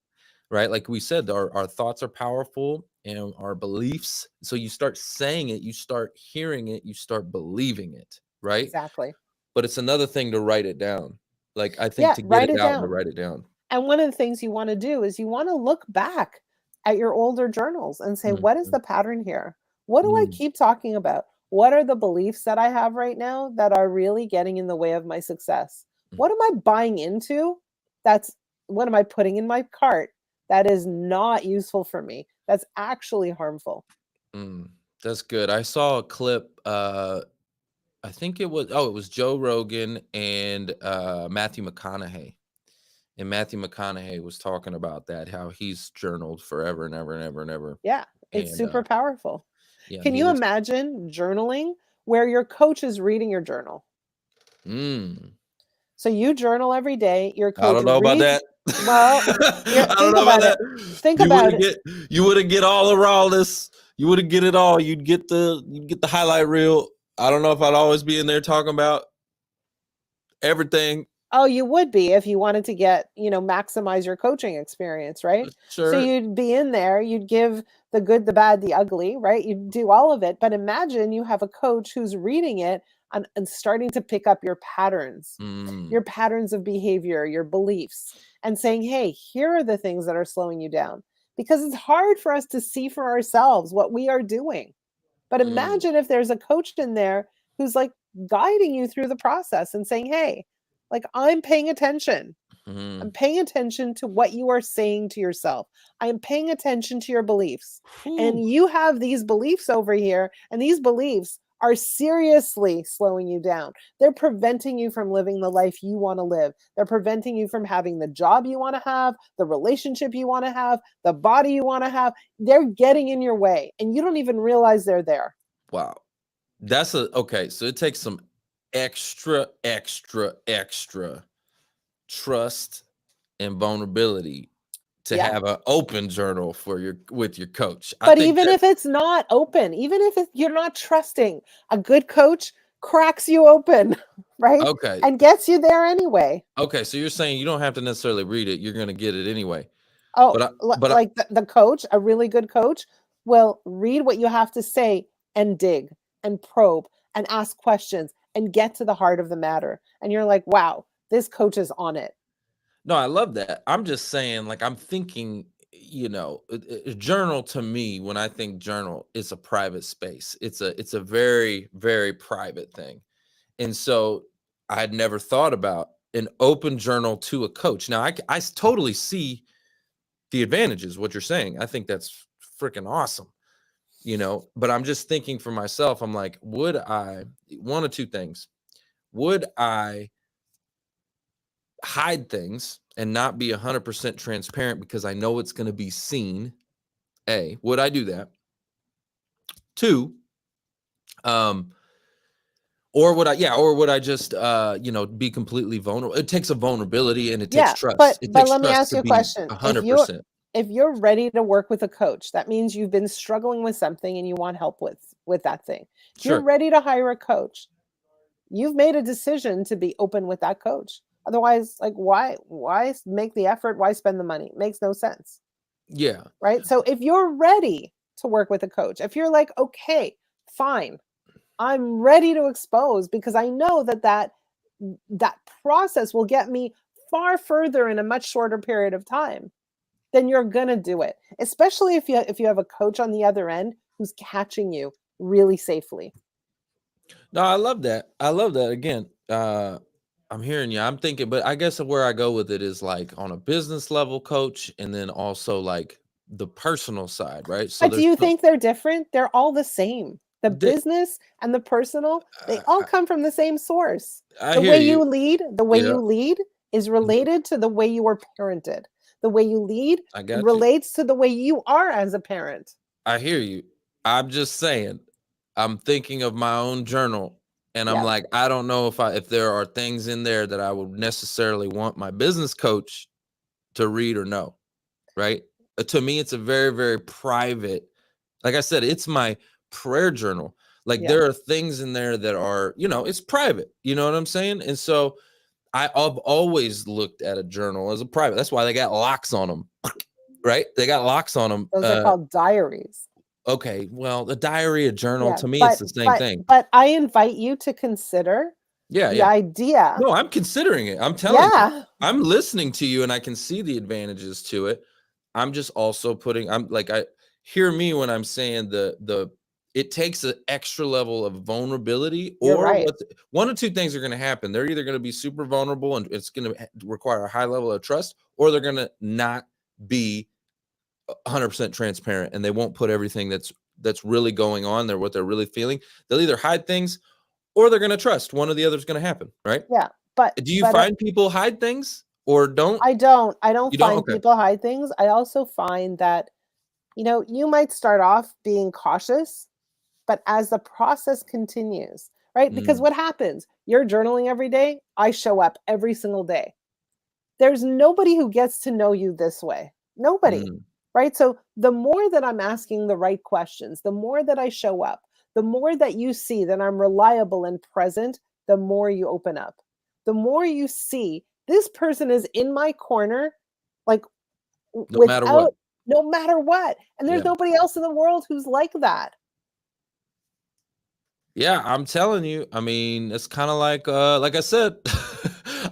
Right? Like we said, our thoughts are powerful, and our beliefs. So you start saying it, you start hearing it, you start believing it, right? Exactly. But it's another thing to write it down. Like, I think Yeah, to get write it it out and to down. write it down. And one of the things you want to do is you want to look back at your older journals and say, Mm, what is mm, the pattern here? What do I mm, keep talking about? What are the beliefs that I have right now that are really getting in the way of my success? mm, What am I buying into? That's what am I putting in my cart that is not useful for me? That's actually harmful. mm. That's good. I saw a clip. I think it was Joe Rogan and Matthew McConaughey. And Matthew McConaughey was talking about that, how he's journaled forever and ever and ever and ever. Yeah, it's And super powerful. yeah, Can he you was. imagine journaling where your coach is reading your journal? Mm, So you journal every day, your I coach don't know about reads. that. Well, I don't think know about about that. it. Think You about wouldn't it. get you wouldn't get all the rawness. You wouldn't get it all. You'd get the highlight reel. I don't know if I'd always be in there talking about everything. Oh, you would be if you wanted to maximize your coaching experience, right? So Sure. you'd be in there, you'd give the good, the bad, the ugly, right? You'd do all of it. But imagine you have a coach who's reading it and starting to pick up Mm, your patterns of behavior, your beliefs, and saying, hey, here are the things that are slowing you down. Because it's hard for us to see for ourselves what we are doing. But mm, imagine if there's a coach in there who's like guiding you through the process and saying, hey, like I'm paying attention. I'm paying attention to what you are saying to yourself. I am paying attention to your beliefs. And you have these beliefs over here, and these beliefs are seriously slowing you down. They're preventing you from living the life you want to live. They're preventing you from having the job you want to have, the relationship you want to have, the body you want to have. They're getting in your way, and you don't even realize they're there. Wow. That's okay. So it takes some extra trust and vulnerability to have an open journal with your coach. But even if it's not open, even if you're not trusting, a good coach cracks you open, right? Okay. And gets you there anyway. Okay. So you're saying you don't have to necessarily read it. You're going to get it anyway. Oh, but like the coach, a really good coach will read what you have to say and dig and probe and ask questions and get to the heart of the matter. And you're like, wow, this coach is on it. No, I love that. I'm just saying, like, I'm thinking, a journal to me, when I think journal, it's a private space. It's a very, very private thing. And so I had never thought about an open journal to a coach. Now, I totally see the advantages, what you're saying. I think that's freaking awesome, but I'm just thinking for myself, I'm like, one of two things. Would I hide things and not be 100% transparent because I know it's going to be seen? Would I do that? Two, or would I just be completely vulnerable? It takes a vulnerability and it takes trust. But let me ask you a question. 100%. If you're ready to work with a coach, that means you've been struggling with something and you want help with that thing. If you're ready to hire a coach, you've made a decision to be open with that coach. Otherwise, like, why make the effort? Why spend the money? It makes no sense. Yeah. Right. So if you're ready to work with a coach, if you're like, okay, fine, I'm ready to expose because I know that process will get me far further in a much shorter period of time, then you're going to do it. Especially if you have a coach on the other end who's catching you really safely. No, I love that. Again, I'm hearing you. I'm thinking, but I guess where I go with it is like on a business level coach, and then also like the personal side, right? So but do you think they're different? They're all the same. The business and the personal, they all come from the same source. The way you lead is related to the way you were parented. The way you lead relates to the way you are as a parent. I hear you. I'm just saying, I'm thinking of my own journal. And I'm like, I don't know if there are things in there that I would necessarily want my business coach to read or know, right? To me, it's a very, very private. Like I said, it's my prayer journal. Like there are things in there that are, it's private. You know what I'm saying? And so I've always looked at a journal as a private. That's why they got locks on them, right? They got locks on them. Those are called diaries. Okay, well, the diary, a journal, to me, it's the same thing. But I invite you to consider the idea. No, I'm considering it. I'm telling you. I'm listening to you, and I can see the advantages to it. I'm just also hear me when I'm saying it takes an extra level of vulnerability, or one of two things are going to happen. They're either going to be super vulnerable, and it's going to require a high level of trust, or they're going to not be 100% transparent, and they won't put everything that's really going on there, what they're really feeling. They'll either hide things or they're going to trust. One or the other is going to happen, right? Yeah. But do you find people hide things or don't? I don't find people hide things. I also find that, you might start off being cautious, but as the process continues, right? Because what happens? You're journaling every day. I show up every single day. There's nobody who gets to know you this way. Nobody. Right? So the more that I'm asking the right questions, the more that I show up, the more that you see that I'm reliable and present, the more you open up. The more you see this person is in my corner, like no matter what. And there's nobody else in the world who's like that. Yeah, I'm telling you. I mean, it's kind of like I said,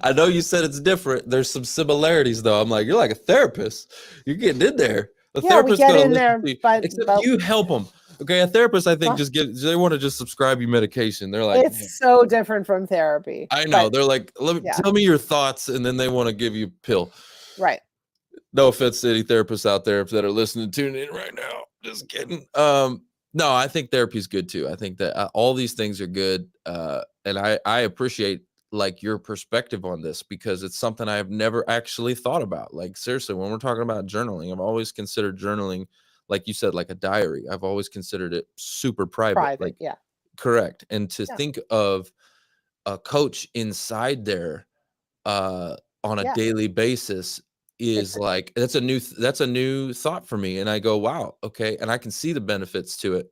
I know you said it's different. There's some similarities, though. I'm like, you're like a therapist. You're getting in there. A therapist we get in there, except you help them. Okay, a therapist, I think, Not they want to just subscribe you medication. They're like, "Man," it's so different from therapy, I know. but They're like, yeah, tell me your thoughts, and then they want to give you a pill. right. No offense to any therapists out there that are listening, tuning in right now. Just kidding. No, I think therapy's good too. I think that all these things are good, and I appreciate like your perspective on this because it's something I have never actually thought about. Like seriously, when we're talking about journaling, I've always considered journaling, like you said, like a diary. I've always considered it super private, Private, like yeah. correct. And to Yeah, think of a coach inside there on a yeah. daily basis It's is like that's a new thought for me, and I go, wow, okay, and I can see the benefits to it.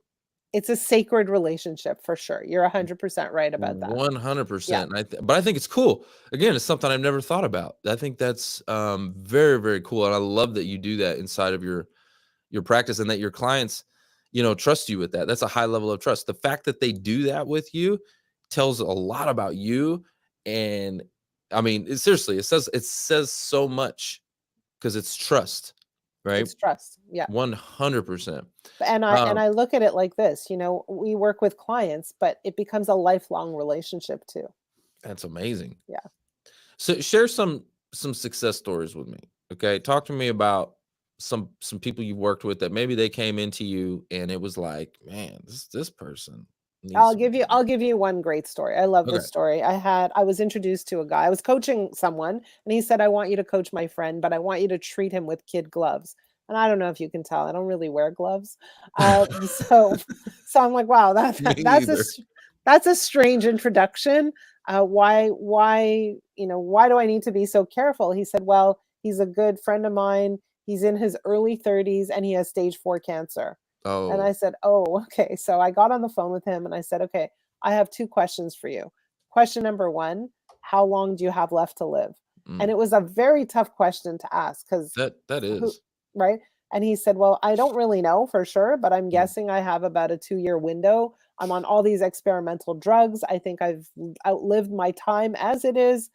it's a sacred relationship for sure. You're 100% right about that. Yeah. 100%. But I think it's cool. Again, it's something I've never thought about. I think that's very, very cool, and I love that you do that inside of your practice, and that your clients, trust you with that. That's a high level of trust. The fact that they do that with you tells a lot about you, and I mean, seriously, it says so much because it's trust, right? It's trust. Yeah. 100%. And Um, I look at it like this, we work with clients, but it becomes a lifelong relationship too. that's amazing. Yeah. So share some success stories with me. Okay. Talk to me about some people you worked with that maybe they came into you and it was like, man, this person needs I'll some. give you I'll give you one great story. I love Okay. this story. I was introduced to a guy. I was coaching someone and he said, "I want you to coach my friend, but I want you to treat him with kid gloves." And I don't know if you can tell, I don't really wear gloves. So so I'm like, "Wow, Me that's either. that's a strange introduction. Why do I need to be so careful?" He said, "Well, he's a good friend of mine. He's in his early 30s and he has stage 4 cancer." And I Oh, said, "Oh, okay." So I got on the phone with him and I said, "Okay, I have 2 questions for you. Question number 1, how long do you have left to live?" And mm, it was a very tough question to ask because that who, is. right? And he said, "Well, I don't really know for sure, but I'm Mm, guessing I have about a 2-year window. I'm on all these experimental drugs. I think I've outlived my time as it is,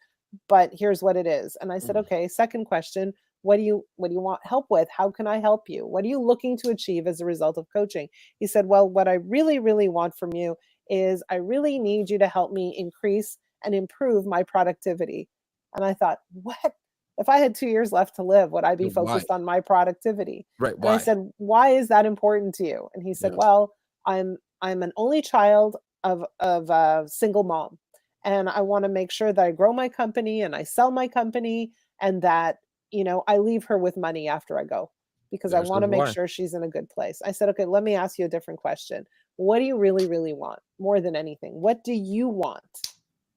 but here's what it is." And I said, mm, "Okay, second question, what do you want help with? How can I help you? What are you looking to achieve as a result of coaching?" He said, "Well, what I really really want from you is I really need you to help me increase and improve my productivity." And I thought, "What? If I had 2 years left to live, would I be why? focused on my productivity?" Right. And I Why? said, "Why is that important to you?" And he said, Yeah. "Well, I'm an only child of a single mom, and I want to make sure that I grow my company and I sell my company and that, I leave her with money after I go because I There's want the to make why. sure she's in a good place." I said, "Okay, let me ask you a different question. What do you really, really want more than anything? What do you want?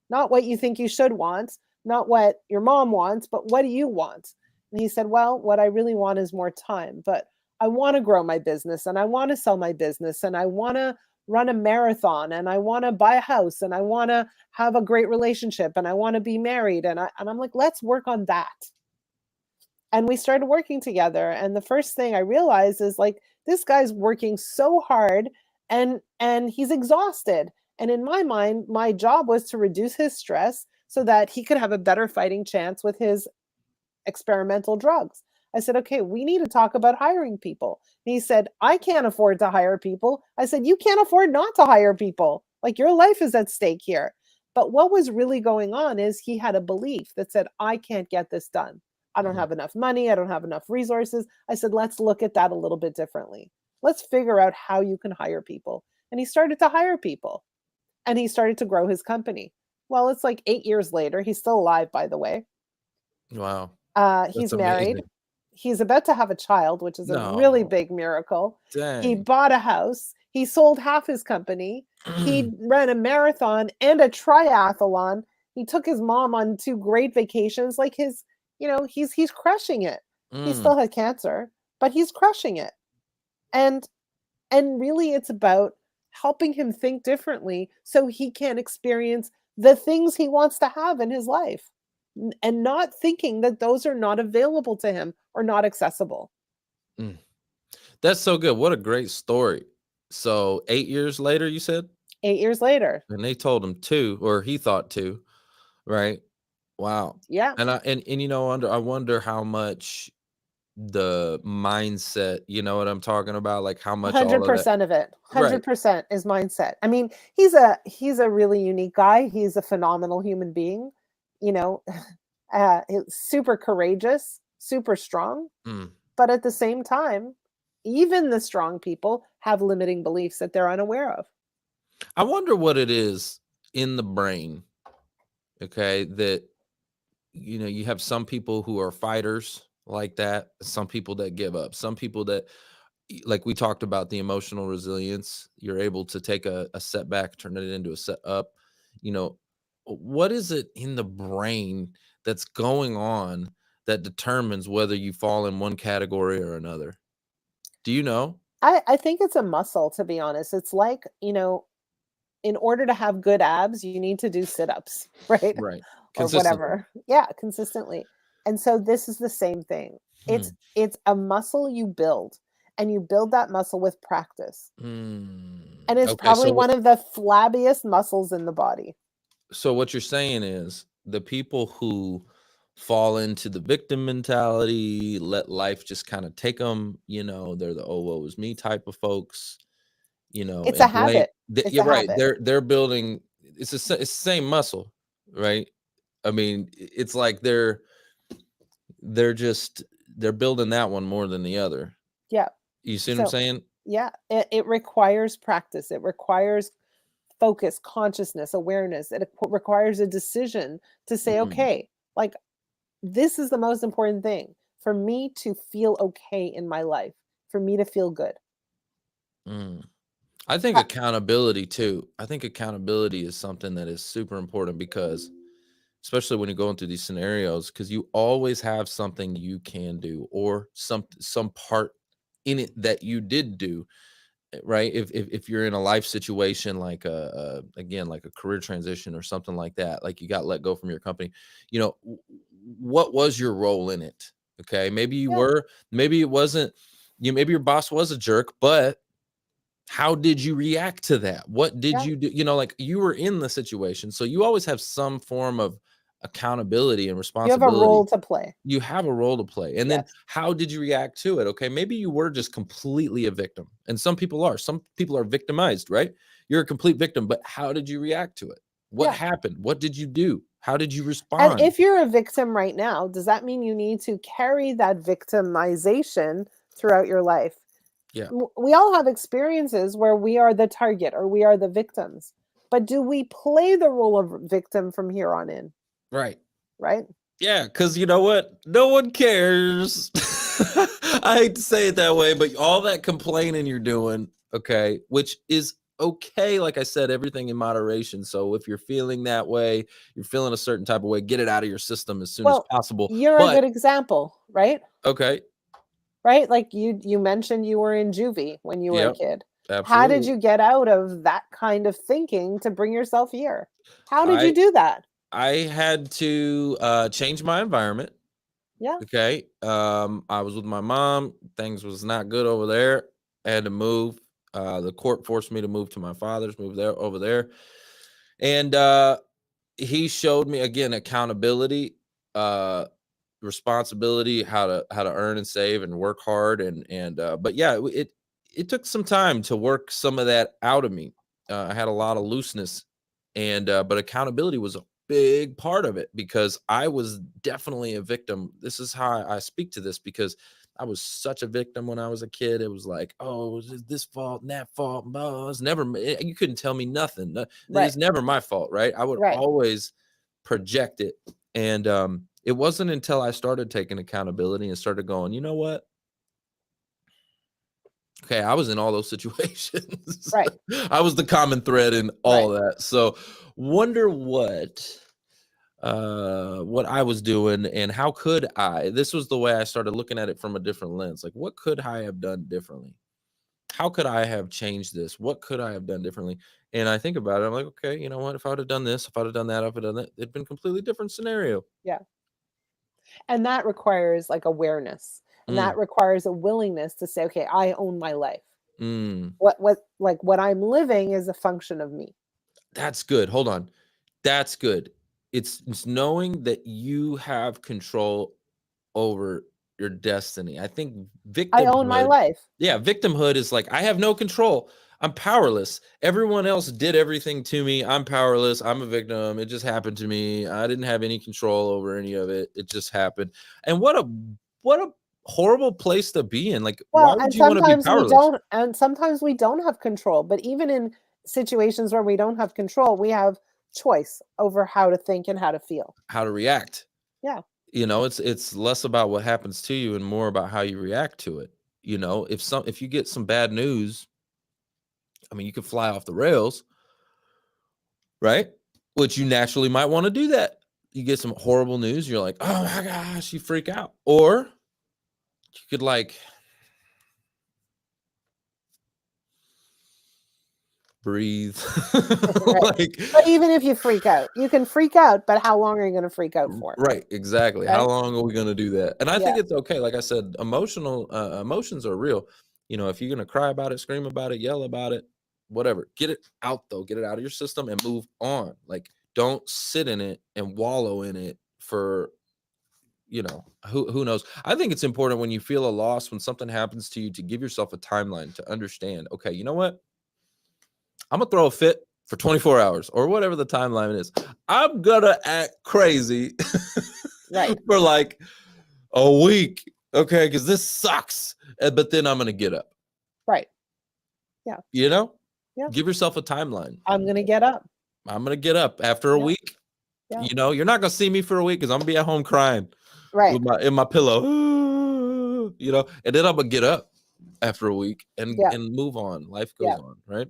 Not what you think you should want, not what your mom wants, but what do you want?" And he said, "Well, what I really want is more time, but I want to grow my business and I want to sell my business and I want to run a marathon and I want to buy a house and I want to have a great relationship and I want to be married." And I'm like, "Let's work on that." And we started working together. And the first thing I realized is like this guy's working so hard and he's exhausted. And in my mind, my job was to reduce his stress so that he could have a better fighting chance with his experimental drugs. I said, "Okay, we need to talk about hiring people." And he said, "I can't afford to hire people." I said, "You can't afford not to hire people. Like your life is at stake here." But what was really going on is he had a belief that said, "I can't get this done. I don't Mhm. have enough money. I don't have enough resources." I said, "Let's look at that a little bit differently. Let's figure out how you can hire people." And he started to hire people and he started to grow his company. Well, it's like 8 years later. He's still alive, by the way. Wow. He's That's married. amazing. He's about to have a child, which is a really No. big miracle. He Dang. bought a house. He sold half his company. He ran a marathon and a triathlon. He took his mom on 2 great vacations. Like he's crushing it. He Mm, still had cancer, but he's crushing it. And and really it's about helping him think differently so he can experience the things he wants to have in his life and not thinking that those are not available to him or not accessible. mm. That's so good. What a great story. So 8 years later, you said? 8 years later. And they told him two, or he thought two, right? Wow. Yeah. And I wonder how much the mindset, you know what I'm talking about? Like how much all of that. 100% of it. Right. 100% is mindset. I mean, he's a really unique guy. He's a phenomenal human being. You know, he's super courageous, super strong, Mm. but at the same time, even the strong people have limiting beliefs that they're unaware of. I wonder what it is in the brain, okay, that you have some people who are fighters like that, some people that give up, some people that like we talked about the emotional resilience, you're able to take a setback, turn it into a set up. You know, what is it in the brain that's going on that determines whether you fall in one category or another? Do you know? I think it's a muscle, to be honest. It's like, in order to have good abs, you need to do sit-ups, right? Right. Or Consistently. whatever. Yeah, consistently. And so this is the same thing. Hmm. It's a muscle you build, and you build that muscle with practice. And it's Okay, probably one of the flabbiest muscles in the body. so what you're saying is the people who fall into the victim mentality, let life just kind of take them, they're the oh woe is me type of folks, It's a and blame. habit. It's You're a right. habit. They're building. It's the same muscle, right? I mean, it's like they're just they're building that one more than the other. Yeah. You see what I'm So, saying? yeah, it requires practice. It requires focus, consciousness, awareness. It requires a decision to say, Mm, okay, like this is the most important thing for me to feel okay in my life, for me to feel good. mm. I think Uh, accountability too. I think accountability is something that is super important because especially when you're going through these scenarios, because you always have something you can do or some part in it that you did do, right? If you're in a life situation like again like a career transition or something like that, like you got let go from your company, what was your role in it? Okay, maybe you yeah, were, maybe it wasn't, maybe your boss was a jerk, but how did you react to that? What did yeah. you do? Like you were in the situation. So you always have some form of accountability and You have a responsibility. role to play. You have a role to play. And then Yes. how did you react to it? Okay. Maybe you were just completely a victim. And some people are. Some people are victimized, right? You're a complete victim. But how did you react to it? What Yeah. happened? What did you do? How did you And respond? if you're a victim right now, does that mean you need to carry that victimization throughout your life? Yeah. We all have experiences where we are the target or we are the victims. But do we play the role of victim from here on in? Right. Right? Yeah, because you know what? No one cares. I hate to say it that way, but all that complaining you're doing, okay, which is okay. Like I said, everything in moderation. So if you're feeling that way, you're feeling a certain type of way, get it out of your system as soon as Well, possible. you're a But good example, right? okay, Right? Like you mentioned you were in juvie when you were a yep, kid. How did absolutely. you get out of that kind of thinking to bring yourself here? How did you I do that? I had to change my environment. Yeah. Okay. I was with my mom. Things was not good over there. I had to move. The court forced me to move to my father's, move there over there. And he showed me again accountability, uh, responsibility, how to earn and save and work hard. And but yeah, it took some time to work some of that out of me. I had a lot of looseness, and but accountability was a big part of it because I was definitely a victim. This is how I speak to this because I was such a victim when I was a kid. It was like, oh, it's this fault and that fault. No, it's never. You couldn't tell me nothing. Right. It's never my fault, right? I would Right. always project it, and it wasn't until I started taking accountability and started going, you know what? Okay, I was in all those situations. Right. I was the common thread in all Right. that. So wonder what I was doing and how could I, this was the way I started looking at it from a different lens. Like what could I have done differently? How could I have changed this? What could I have done differently? And I think about it, I'm like, okay, you know what? If I would have done this, if I'd have done that, if I'd have done that, it'd been a completely different scenario. Yeah. And that requires like awareness. And Mm, that requires a willingness to say, okay, I own my life. mm. What I'm living is a function of me. That's good. Hold on. That's good. It's knowing that you have control over. your destiny. I think I own my victimhood, life. yeah, victimhood is like, I have no control. I'm powerless. Everyone else did everything to me. I'm powerless. I'm a victim. It just happened to me. I didn't have any control over any of it. It just happened. And what a horrible place to be in. Like, why Well, would you want to be powerless? and sometimes we don't have control, but even in situations where we don't have control, we have choice over how to think and how to feel. How to react? Yeah. It's less about what happens to you and more about how you react to it. If you get some bad news, I mean, you could fly off the rails, right? Which you naturally might want to do that. You get some horrible news, you're like, oh my gosh, you freak out. Or you could like breathe. Right. Like, But even if you freak out, you can freak out, but how long are you going to freak out for? right, exactly. How Right? long are we going to do that? And I think Yeah. it's okay. Like I said, emotions are real. If you're going to cry about it, scream about it, yell about it, whatever, get it out though. Get it out of your system and move on. Like, don't sit in it and wallow in it for, who knows. I think it's important when you feel a loss, when something happens to you, to give yourself a timeline to understand, okay, you know what? I'm gonna throw a fit for 24 hours or whatever the timeline is. I'm gonna act crazy Right. for like a week, okay, because this sucks. But then I'm gonna get up. Right. Yeah. Yeah. Give yourself a timeline. I'm going to get up. I'm gonna get up after a Yeah. week. Yeah. You're not gonna see me for a week because I'm gonna be at home crying Right. in my pillow, and then I'm gonna get up after a week and Yeah. move on. Life goes Yeah. on, right?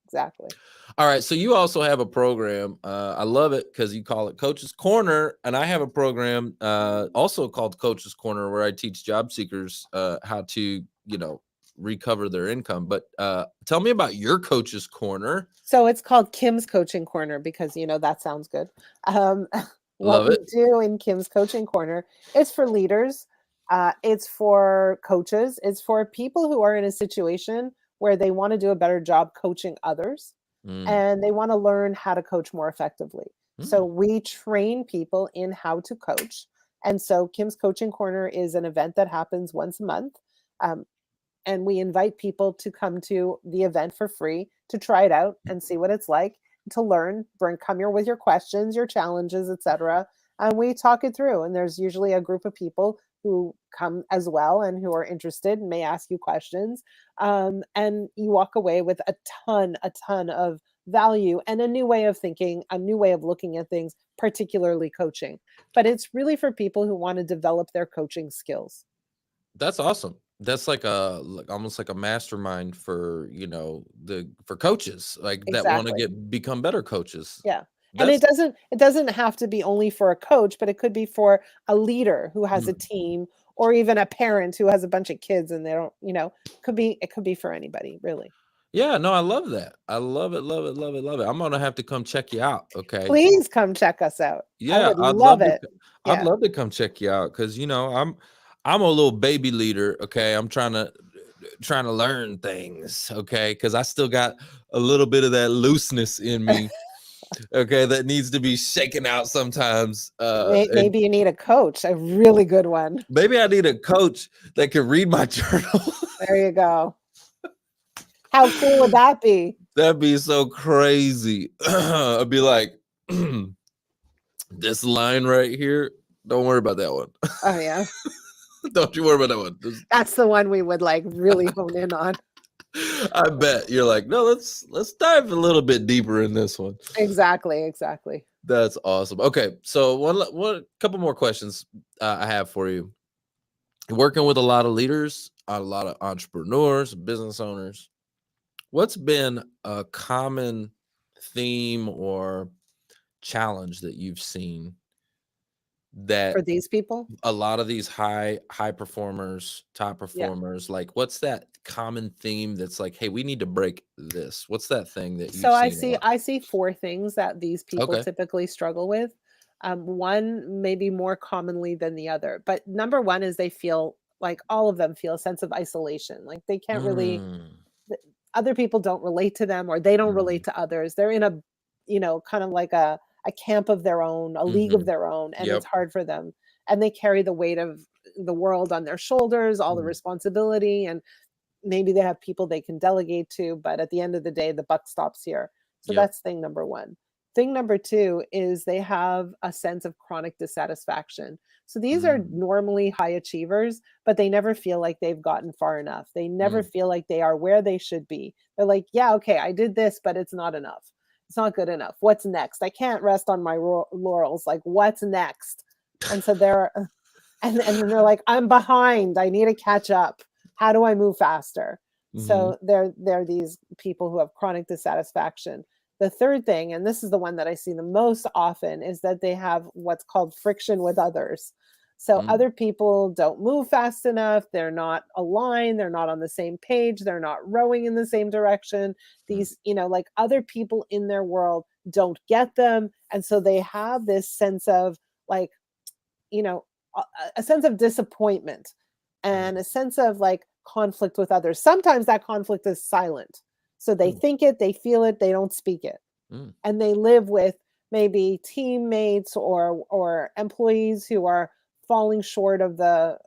Exactly. All right. So you also have a program. I love it because you call it Coach's Corner, and I have a program also called Coach's Corner where I teach job seekers how to, recover their income. But tell me about your Coach's Corner. So it's called Kim's Coaching Corner because, that sounds good. What Love we it. do in Kim's Coaching Corner, it's for leaders, it's for coaches, it's for people who are in a situation where they want to do a better job coaching others Mm, and they want to learn how to coach more effectively. So mm. we train people in how to coach. And so Kim's Coaching Corner is an event that happens once a month. Um, and we invite people to come to the event for free to try it out and see what it's like, to learn. Come here with your questions, your challenges, etc., and we talk it through. And there's usually a group of people who come as well and who are interested and may ask you questions, and you walk away with a ton of value and a new way of thinking, a new way of looking at things, particularly coaching. But it's really for people who want to develop their coaching skills. That's awesome. That's like almost like a mastermind for for coaches like that want to Exactly. become better coaches. Yeah. And That's it doesn't have to be only for a coach, but it could be for a leader who has a mm. team, or even a parent who has a bunch of kids and they don't, it could be for anybody, really. Yeah, no, I love that. I love it, love it, love it, love it. I'm gonna have to come check you out. Okay. Please come check us out. I Yeah, would love it. I'd Yeah. love to come check you out because I'm a little baby leader. Okay. I'm trying to learn things. Okay. Because I still got a little bit of that looseness in me. Okay, that needs to be shaken out sometimes. And Maybe you need a coach, a really good one. maybe I need a coach that can read my journal. There you go. How cool would that be? That'd be so crazy. I'd be like, this line right here. Don't worry about that one. Oh yeah. Don't you worry about that one. That's the one we would like really hone in on. I bet you're like, no, let's dive a little bit deeper in this one. Exactly. That's awesome. Okay, so one couple more questions I have for you. You're working with a lot of leaders, a lot of entrepreneurs, business owners. What's been a common theme or challenge that you've seen that For these people? a lot of these high performers, top Yeah. performers, like what's that common theme that's like, hey, we need to break this? What's that thing that So you've seen a lot? I see four things that these people Okay. typically struggle with. One maybe more commonly than the other, but number one is they feel like all of them feel a sense of isolation. Like they can't really, Mm, other people don't relate to them, or they don't mm, relate to others. They're in a, kind of like a camp of their own, a league hmm. of their own, and it's Yep. hard for them. And they carry the weight of the world on their shoulders, all the responsibility, and maybe they have people they can delegate to, but at the end of the day, the buck stops here. So Yep. that's thing number one. Thing number two is they have a sense of chronic dissatisfaction. So these are Mm, normally high achievers, but they never feel like they've gotten far enough. They never mm, feel like they are where they should be. They're like, yeah, okay, I did this, but it's not enough. It's not good enough. What's next? I can't rest on my laurels. Like, what's next? And so they're, and then they're like, I'm behind. I need to catch up. How do I move faster? mhm, So they're these people who have chronic dissatisfaction. The third thing, and this is the one that I see the most often, is that they have what's called friction with others. So mm, other people don't move fast enough. They're not aligned. They're not on the same page. They're not rowing in the same direction. mm, These, like other people in their world don't get them. And so they have this sense of like, you know, a sense of disappointment mm, and a sense of like conflict with others. Sometimes that conflict is silent. So they mm, think it, they feel it, they don't speak it. mm, And they live with maybe teammates or employees who are falling short of the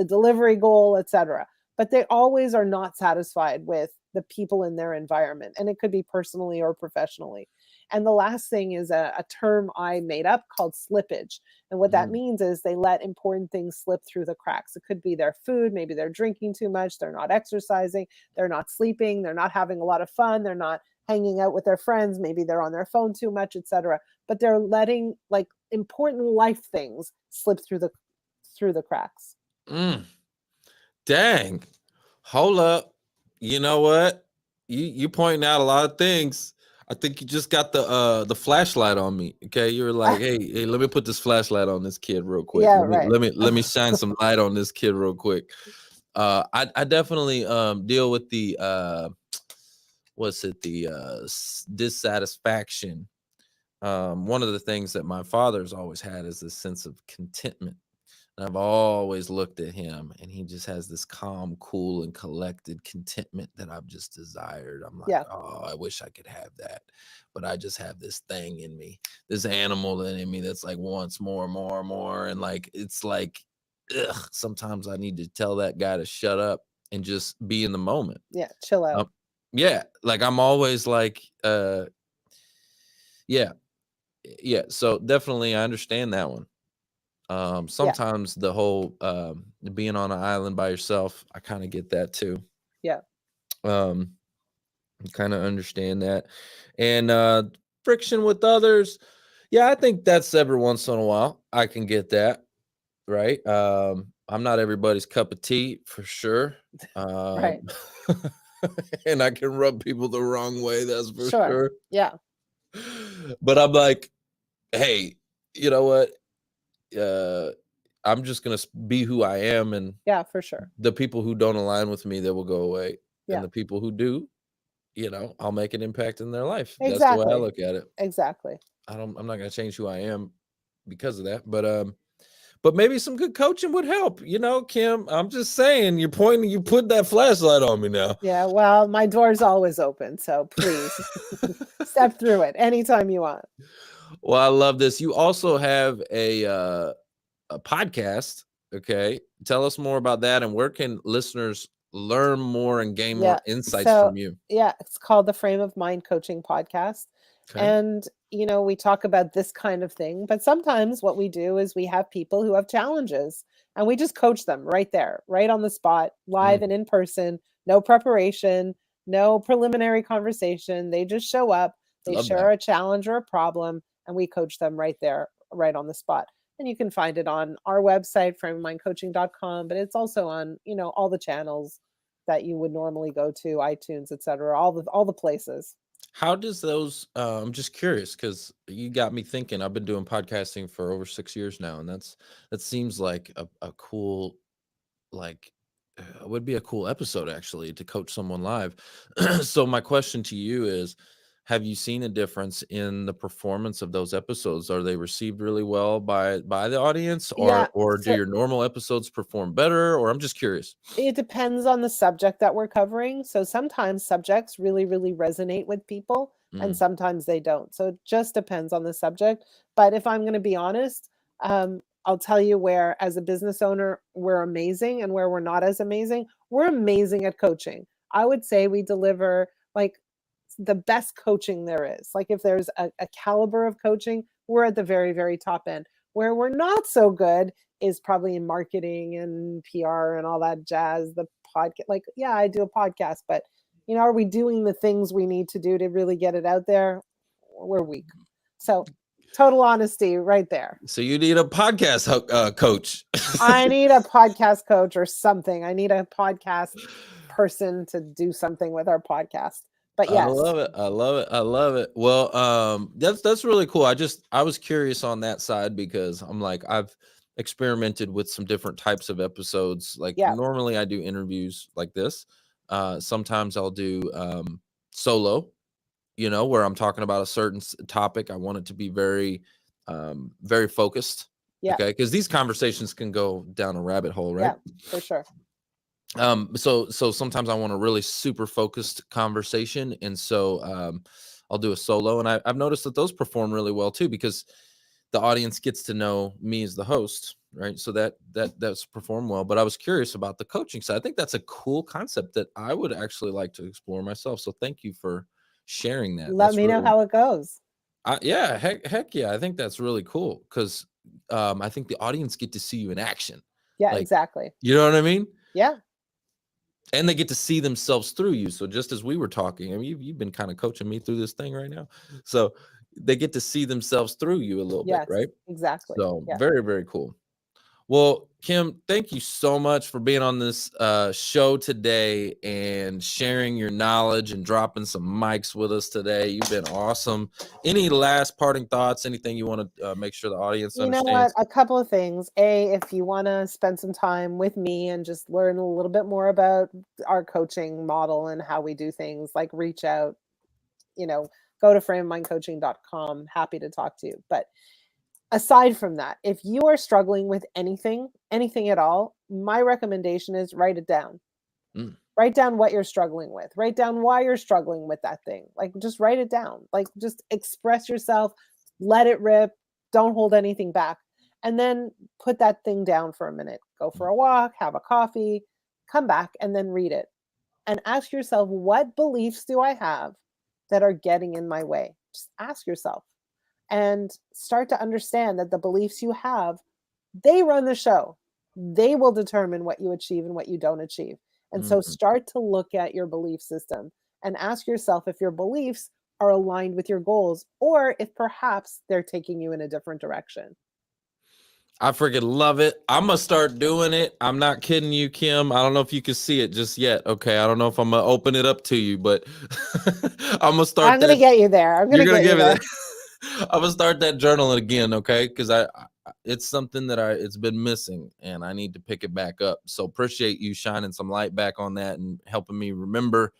delivery goal, etc. But they always are not satisfied with the people in their environment. And it could be personally or professionally. And the last thing is a term I made up called slippage. And what that mm. means is they let important things slip through the cracks. It could be their food, maybe they're drinking too much, they're not exercising, they're not sleeping, they're not having a lot of fun, they're not hanging out with their friends, maybe they're on their phone too much, etc. But they're letting like important life things slip through the cracks. Mm. Dang. Hold up. You know what? You pointing out a lot of things. I think you just got the flashlight on me. Okay. You were like, hey, let me put this flashlight on this kid real quick. Yeah, Let me right. let me let me shine some light on this kid real quick. I definitely deal with the what's it, the dissatisfaction. One of the things that my father's always had is this sense of contentment. And I've always looked at him and he just has this calm, cool, and collected contentment that I've just desired. I'm like, Yeah. oh, I wish I could have that. But I just have this thing in me, this animal in me that's like wants more, more, more. And like, it's like, ugh, sometimes I need to tell that guy to shut up and just be in the moment. Yeah. Chill out. Um, yeah. Like I'm always like, yeah, yeah. So definitely I understand that one. Yeah. Sometimes the whole being on an island by yourself, I kind of get that too. Yeah. Um, kind of understand that. And friction with others, yeah, I think that's every once in a while. I can get that, right? I'm not everybody's cup of tea for sure. Um, Right. and I can rub people the wrong way, that's for Sure. sure. Yeah. But I'm like, hey, you know what? Uh, I'm just gonna be who I am, and Yeah, for sure. the people who don't align with me, they will go away, and Yeah. the people who do, I'll make an impact in their life. That's the way I Exactly. look at it. Exactly. I'm not gonna change who I am because of that, but maybe some good coaching would help, Kim. I'm just saying, you put that flashlight on me now. Yeah, well, my door's always open, so please step through it anytime you want. Well, I love this. You also have a podcast. Okay, tell us more about that, and where can listeners learn more and gain Yeah. more insights So, from you? yeah, it's called the Frame of Mind Coaching Podcast. Okay. And, we talk about this kind of thing, but sometimes what we do is we have people who have challenges and we just coach them right there, right on the spot, live and in person, no preparation, no preliminary conversation. They just show up, they Love share that. a challenge or a problem, and we coach them right there, right on the spot. And you can find it on our website, frameofmindcoaching.com, but it's also on, all the channels that you would normally go to, iTunes, etc., all the places. How does those I'm just curious because you got me thinking. I've been doing podcasting for over 6 years now, and that seems like a cool, like would be a cool episode actually to coach someone live. So my question to you is, have you seen a difference in the performance of those episodes? Are they received really well by the audience, Yeah, or do so your normal episodes perform better? Or I'm just curious. it depends on the subject that we're covering. So sometimes subjects really, really resonate with people, and Mm, sometimes they don't. So it just depends on the subject. But if I'm going to be honest, I'll tell you where, as a business owner, we're amazing, and where we're not as amazing, we're amazing at coaching. I would say we deliver like the best coaching there is. Like if there's a caliber of coaching, we're at the very, very top end. Where we're not so good is probably in marketing and PR and all that jazz. The podcast, like, yeah, I do a podcast, but are we doing the things we need to do to really get it out there? We're weak. So total honesty right there. So you need a podcast coach. I need a podcast coach or something. I need a podcast person to do something with our podcast. But yes. I love it. I love it. I love it. Well, that's really cool. I was curious on that side because I'm like, I've experimented with some different types of episodes. Like normally I do interviews like this. Sometimes I'll do solo, where I'm talking about a certain topic. I want it to be very, very focused. Yeah. Okay. Because these conversations can go down a rabbit hole, right? Yeah, for sure. So sometimes I want a really super focused conversation. And so I'll do a solo. And I've noticed that those perform really well too, because the audience gets to know me as the host, right? So that's performed well. But I was curious about the coaching side. I think that's a cool concept that I would actually like to explore myself. So thank you for sharing that. Let me know how it goes. Yeah, heck yeah. I think that's really cool because I think the audience get to see you in action. Yeah, exactly. You know what I mean? Yeah. And they get to see themselves through you. So just as we were talking, I mean, you've been kind of coaching me through this thing right now. So they get to see themselves through you a little bit, right? Exactly. So very, very cool. Well, Kim, thank you so much for being on this show today and sharing your knowledge and dropping some mics with us today. You've been awesome. Any last parting thoughts? Anything you want to make sure the audience understands? You know what? A couple of things. If you want to spend some time with me and just learn a little bit more about our coaching model and how we do things, like reach out, go to frameofmindcoaching.com. Happy to talk to you. But aside from that, if you are struggling with anything at all, my recommendation is write it down. Write down what you're struggling with. Write down why you're struggling with that thing. Like, just write it down. Like, just express yourself. Let it rip. Don't hold anything back. And then put that thing down for a minute. Go for a walk, have a coffee, come back, and then read it. And ask yourself, what beliefs do I have that are getting in my way? Just ask yourself. And start to understand that the beliefs you have, they run the show. They will determine what you achieve and what you don't achieve. And so start to look at your belief system and ask yourself if your beliefs are aligned with your goals or if perhaps they're taking you in a different direction. I freaking love it. I'm going to start doing it. I'm not kidding you, Kim. I don't know if you can see it just yet. Okay. I don't know if I'm going to open it up to you, but I'm going to start. I'm going to get you there. I'm going to get you there. I'm gonna start that journaling again, okay? Because it's something that it's been missing, and I need to pick it back up. So appreciate you shining some light back on that and helping me remember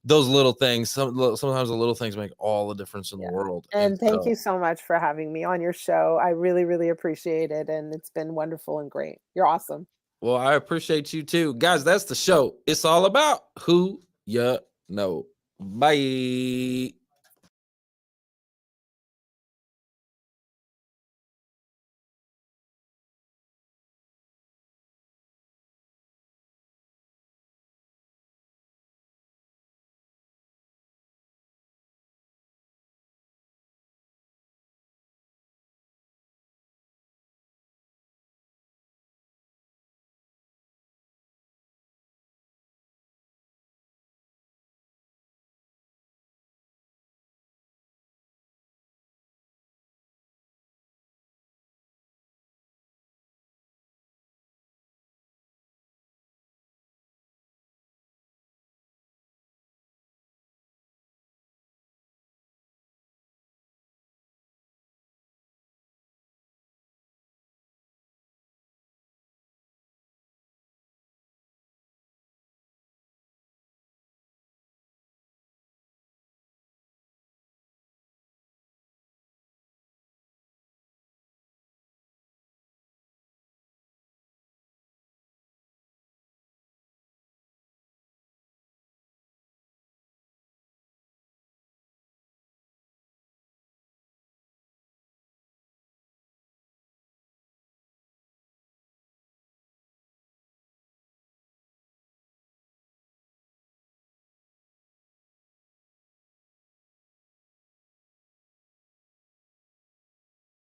those little things. Sometimes the little things make all the difference in the world. And thank you so much for having me on your show. I really, really appreciate it, and it's been wonderful and great. You're awesome. Well, I appreciate you too, guys. That's the show. It's all about who you know. Bye.